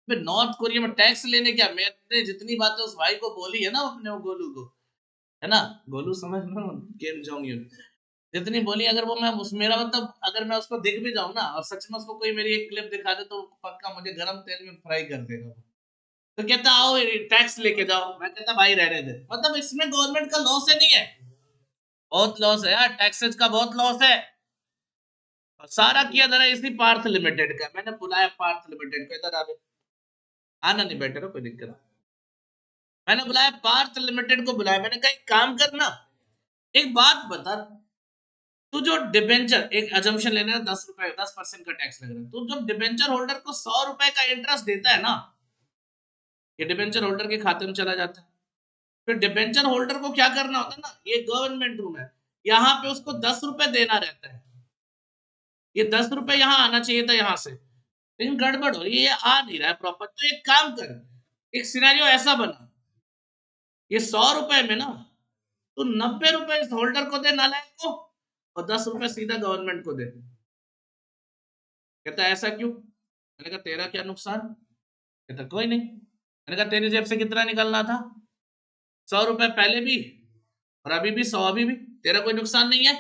फिर नॉर्थ कोरिया में टैक्स लेने क्या, मैंने जितनी बातें उस भाई को बोली है ना, अपने वो गोलू को, है ना, गोलू समझ लो, किम जोंग यून, जितनी बोली, अगर वो मैं उस मेरा मतलब अगर मैं उसको दिख भी जाऊं ना और सच में उसको कोई मेरी एक क्लिप दिखा दे तो पक्का मुझे गरम तेल में फ्राई कर देगा। तो कहता आओ टैक्स लेके जाओ, मैं कहता भाई रहने दे, मतलब इसमें गवर्नमेंट का लॉस है नहीं है? बहुत लॉस है यार, टैक्सेस का बहुत लॉस है। और सारा किया जरा इसी पार्थ लिमिटेड का। मैंने बुलाया पार्थ लिमिटेड को, इधर आ जाओ। आना नहीं, बैठे रहो, कोई दिक्कत नहीं। मैंने बुलाया पार्थ लिमिटेड को, बुलाया, मैंने कहा एक काम करना, एक बात बता, तू जो डिबेंचर, एक अजम्पशन लेना है, 10 रुपए 10% का टैक्स लग रहा है, तू जब डिबेंचर होल्डर को 100 रुपए का इंटरेस्ट देता है ना, ये डिबेंचर होल्डर के खाते में चला जाता है। फिर डिबेंचर होल्डर को क्या करना होता है ना, ये गवर्नमेंट रूम है, यहाँ पे उसको 10 रुपए देना रहता है। ये 10 रुपए यहाँ आना चाहिए था यहाँ से, लेकिन गड़बड़ हो रही है, ये आ नहीं रहा है प्रॉपर। तो एक काम कर, एक सिनेरियो ऐसा बना, ये 100 रुपए में ना तू 90 रुपए इस होल्डर को दे, नालायक को, और 10 रुपए सीधा गवर्नमेंट को दे। कहता ऐसा क्यों? मैंने कहा तेरा क्या नुकसान? कहता कोई नहीं। मैंने कहा तेरी जेब से कितना निकलना था? 100 रुपए पहले भी, और अभी भी 100, अभी भी, तेरा कोई नुकसान नहीं है।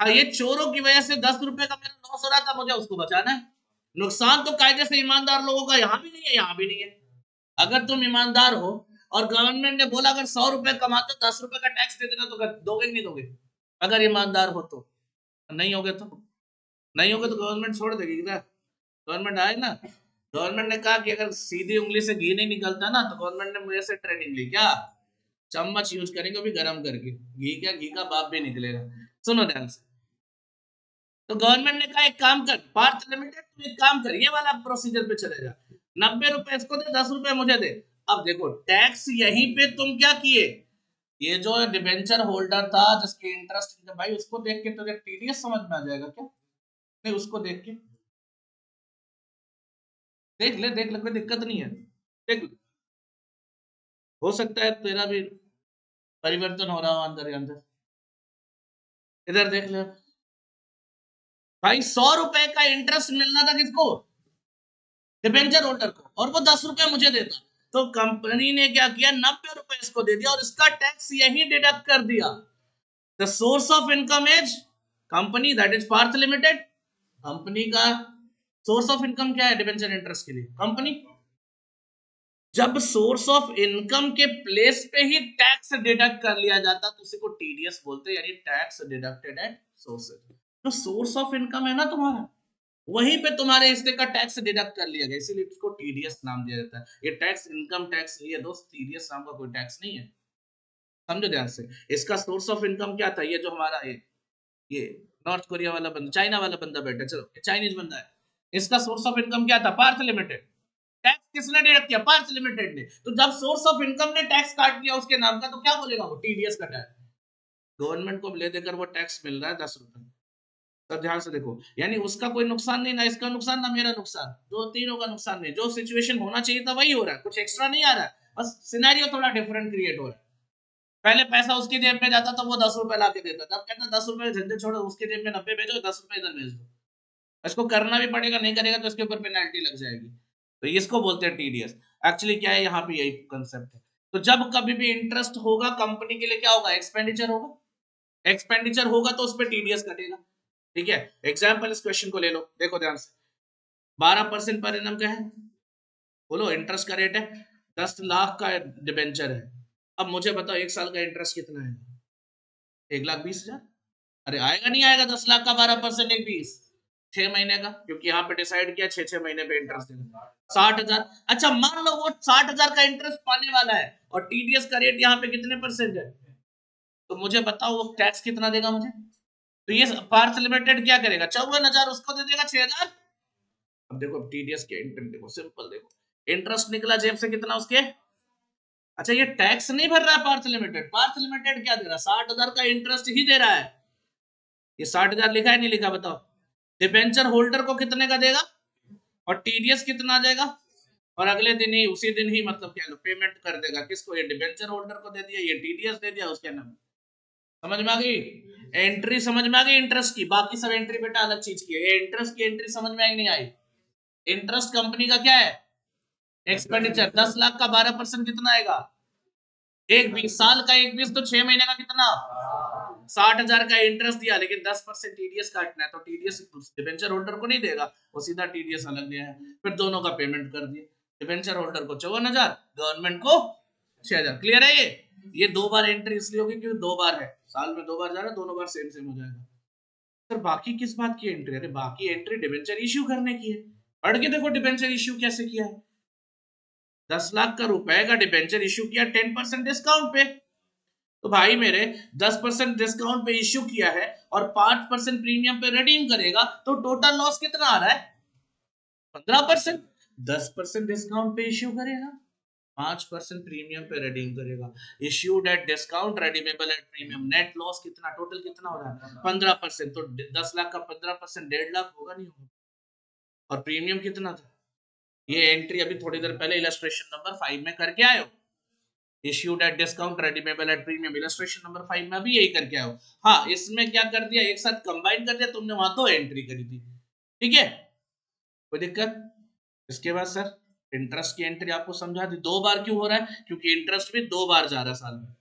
हाँ, ये चोरों की वजह से 10 रुपए का मेरा लॉस हो रहा था, मुझे उसको बचाना है। नुकसान तो कायदे से ईमानदार लोगों का यहाँ भी नहीं है, यहाँ भी नहीं है। अगर तुम ईमानदार हो और गवर्नमेंट ने बोला अगर 100 रुपए कमाते 10 रुपए का टैक्स दे देना, तो दोगे कि नहीं दोगे? अगर ईमानदार हो तो। नहीं होगे तो, नहीं होगे तो गवर्नमेंट छोड़ देगी क्या? गवर्नमेंट आए ना, गवर्नमेंट ने कहा कि अगर सीधी उंगली से घी नहीं निकलता ना, तो गवर्नमेंट ने मुझे से ट्रेनिंग ली, क्या चम्मच यूज करेंगे भी गर्म करके, घी क्या, घी का बाप भी निकलेगा। सुनो ध्यान से। तो गवर्नमेंट ने कहा एक काम कर पार्थ लिमिटेड, तू एक काम कर, ये वाला प्रोसीजर पे चले जा, 90 रुपए इसको दे, 10 रुपए मुझे दे। अब देखो टैक्स यहीं पे तुम क्या किए, ये जो डिबेंचर होल्डर था जिसके इंटरेस्ट, भाई उसको देख के तुझे टीडीएस समझ में आ जाएगा क्या? नहीं, उसको देख के, देख ले कोई दिक्कत नहीं है, देख ले। हो सकता है तेरा भी परिवर्तन हो रहा हो अंदर ही अंदर। इधर देख ले भाई, 100 रुपए का इंटरेस्ट मिलना था किसको? डिबेंचर होल्डर को, और वो 10 रुपए मुझे देता। तो कंपनी ने क्या किया, 90 रुपए इसको दे दिया और इसका टैक्स यही डिडक्ट कर दिया। The source of income is company, that is Parth Limited. Company का सोर्स ऑफ इनकम क्या है डिबेंचर इंटरेस्ट के लिए? कंपनी। जब सोर्स ऑफ इनकम के प्लेस पे ही टैक्स डिडक्ट कर लिया जाता तो उसी को टीडीएस बोलते हैं, यानी टैक्स डिडक्टेड एट सोर्सेज। तो सोर्स ऑफ इनकम है ना तुम्हारा, वहीं पे तुम्हारे हिस्से का टैक्स डिडक्ट कर लिया गया, इसीलिए इसको टीडीएस नाम दिया जाता है। ये टैक्स इनकम टैक्स ये दोस्त, टीडीएस नाम का कोई टैक्स नहीं है, समझो ध्यान से। इसका सोर्स ऑफ इनकम क्या था? ये जो हमारा ये नॉर्थ कोरिया वाला बंदा, चाइना वाला बंदा बैठा, चलो चाइनीज बंदा है, इसका सोर्स ऑफ इनकम क्या था? पार्थ लिमिटेड। टैक्स किसने डिडक्ट किया? पार्थ लिमिटेड ने। तो जब सोर्स ऑफ इनकम ने टैक्स काट दिया उसके नाम का, तो क्या बोलेगा वो? टीडीएस का टैक्स। गवर्नमेंट को ले देकर वो टैक्स मिल रहा है 10 रुपए। तो ध्यान से देखो, यानी उसका कोई नुकसान नहीं, ना इसका नुकसान ना मेरा नुकसान, दो तीनों का नुकसान नहीं। जो सिचुएशन होना चाहिए था वही हो रहा है, कुछ एक्स्ट्रा नहीं आ रहा है, बस सिनेरियो थोड़ा डिफरेंट क्रिएट हो रहा है। पहले पैसा उसकी जेब में जाता तो वो 10 रुपए ला के देता, तब कहता 10 रुपए झंझट छोड़ो, उसकी जेब में 90 भेजो, 10 रुपए इधर भेज दो। इसको करना भी पड़ेगा, नहीं करेगा तो इसके ऊपर पेनल्टी लग जाएगी। तो इसको बोलते हैं टीडीएस। एक्चुअली क्या है, यहाँ पे यही कंसेप्ट है। तो जब कभी भी इंटरेस्ट होगा कंपनी के लिए, क्या होगा? एक्सपेंडिचर होगा। एक्सपेंडिचर होगा तो उस पर टीडीएस कटेगा। ठीक है, एग्जाम्पल इस क्वेश्चन को ले लो, देखो ध्यान से। 12% पर एनम का है, बोलो इंटरेस्ट का रेट है, 10 लाख का डिबेंचर है। अब मुझे बताओ 1 साल का इंटरेस्ट कितना है? 1,20,000। अरे आएगा नहीं आएगा 10 लाख का 12%, 1,20,000, 6 महीने का, क्योंकि यहाँ पे डिसाइड किया 6 6 महीने पे इंटरेस्ट देगा, 60,000। अच्छा मान लो वो 60,000 का इंटरेस्ट पाने वाला है और टीडीएस का रेट यहाँ पे कितने परसेंट है, तो मुझे बताओ वो टैक्स कितना देगा मुझे? तो ये पार्थ लिमिटेड क्या करेगा? 54,000 उसको दे देगा, 6,000। अब देखो टीडीएस के इंटरेस्ट देखो, सिंपल देखो, इंटरेस्ट निकला जेब से कितना उसके। अच्छा ये टैक्स नहीं भर रहा है पार्थ लिमिटेड, पार्थ लिमिटेड क्या दे रहा है? 60,000 का इंटरेस्ट ही दे रहा है। ये 60,000 लिखा है नहीं लिखा बताओ? डिबेंचर होल्डर को कितने का देगा और टीडीएस कितना आ जाएगा, और अगले दिन ही, उसी दिन ही मतलब क्या पेमेंट कर देगा किसको? ये डिबेंचर होल्डर को दे दिया, ये टीडीएस दे दिया उसके नाम। समझ में आ गई? एंट्री समझ में आ गई इंटरेस्ट की? बाकी सब एंट्री बेटा अलग चीज की है, ये इंटरेस्ट की एंट्री समझ में आई नहीं आई? इंटरेस्ट कंपनी का क्या है? एक्सपेंडिचर। 10 लाख का 12% कितना आएगा? 1,20,000 का 1,20,000 तो 6 महीने का कितना? 60,000 का इंटरेस्ट दिया, लेकिन 10% टीडीएस काटना है, तो टीडीएस डिबेंचर होल्डर को नहीं देगा, वो सीधा टीडीएस अलग दिया है। फिर दोनों का पेमेंट कर दिया, डिबेंचर होल्डर को 54,000, गवर्नमेंट को 6,000। क्लियर है? ये 2 बार एंट्री इसलिए होगी क्योंकि 2 बार है, साल में 2 बार जा रहा है, दोनों बार सेम सेम हो जाएगा। सर बाकी किस बात की एंट्री? अरे बाकी एंट्री डिबेंचर इश्यू करने की है। पढ़ के देखो डिबेंचर इश्यू कैसे किया है। 10 लाख का रुपए का डिबेंचर इश्यू किया 10% डिस्काउंट पे। तो भाई मेरे 10% डिस्काउंट पे इश्यू किया है और 5% प्रीमियम पे रिडीम करेगा, तो टोटल लॉस कितना आ रहा है? 15%। 10% डिस्काउंट पे इश्यू करेगा, 5% प्रीमियम पे रिडीम करेगा, issued at discount, redeemable at premium, net loss कितना, टोटल कितना हो रहा है? 15%। तो 10 लाख का 15% 1.5 लाख होगा, नहीं होगा? और प्रीमियम कितना था? ये एंट्री अभी थोड़ी देर पहले इलस्ट्रेशन नंबर 5 में करके आए हो। Issued at discount, redeemable at premium, illustration number 5 में अभी यही करके आओ। हाँ इसमें क्या कर दिया, एक साथ कंबाइन कर दिया तुमने, वहां 2 एंट्री करी थी। ठीक है, कोई दिक्कत? इसके बाद सर इंटरेस्ट की एंट्री आपको समझा दी। 2 बार क्यों हो रहा है? क्योंकि इंटरेस्ट भी 2 बार जा रहा है साल में।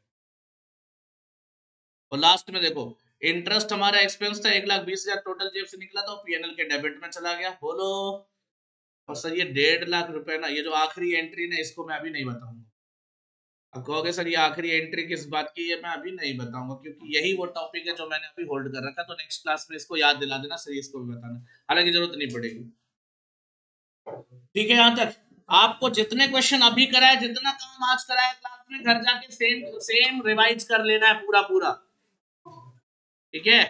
और लास्ट में देखो, इंटरेस्ट हमारा एक्सपेंस था 1,20,000, टोटल जेब से निकला तो पीएनएल के डेबिट में चला गया, बोलो। और सर ये 1.5 लाख रुपए ना, ये जो आखिरी एंट्री ना, इसको मैं अभी नहीं बताऊंगा। अब कहोगे सर ये आखिरी एंट्री किस बात की है, मैं अभी नहीं बताऊंगा, क्योंकि यही वो टॉपिक है जो मैंने अभी होल्ड कर रखा, तो नेक्स्ट क्लास में इसको याद दिला देना सर, इसको भी बताना, हालांकि जरूरत नहीं पड़ेगी। ठीक है यहाँ तक? आपको जितने क्वेश्चन अभी कराए, जितना काम आज कराया क्लास में, घर जाके सेम सेम रिवाइज कर लेना है पूरा पूरा। ठीक है।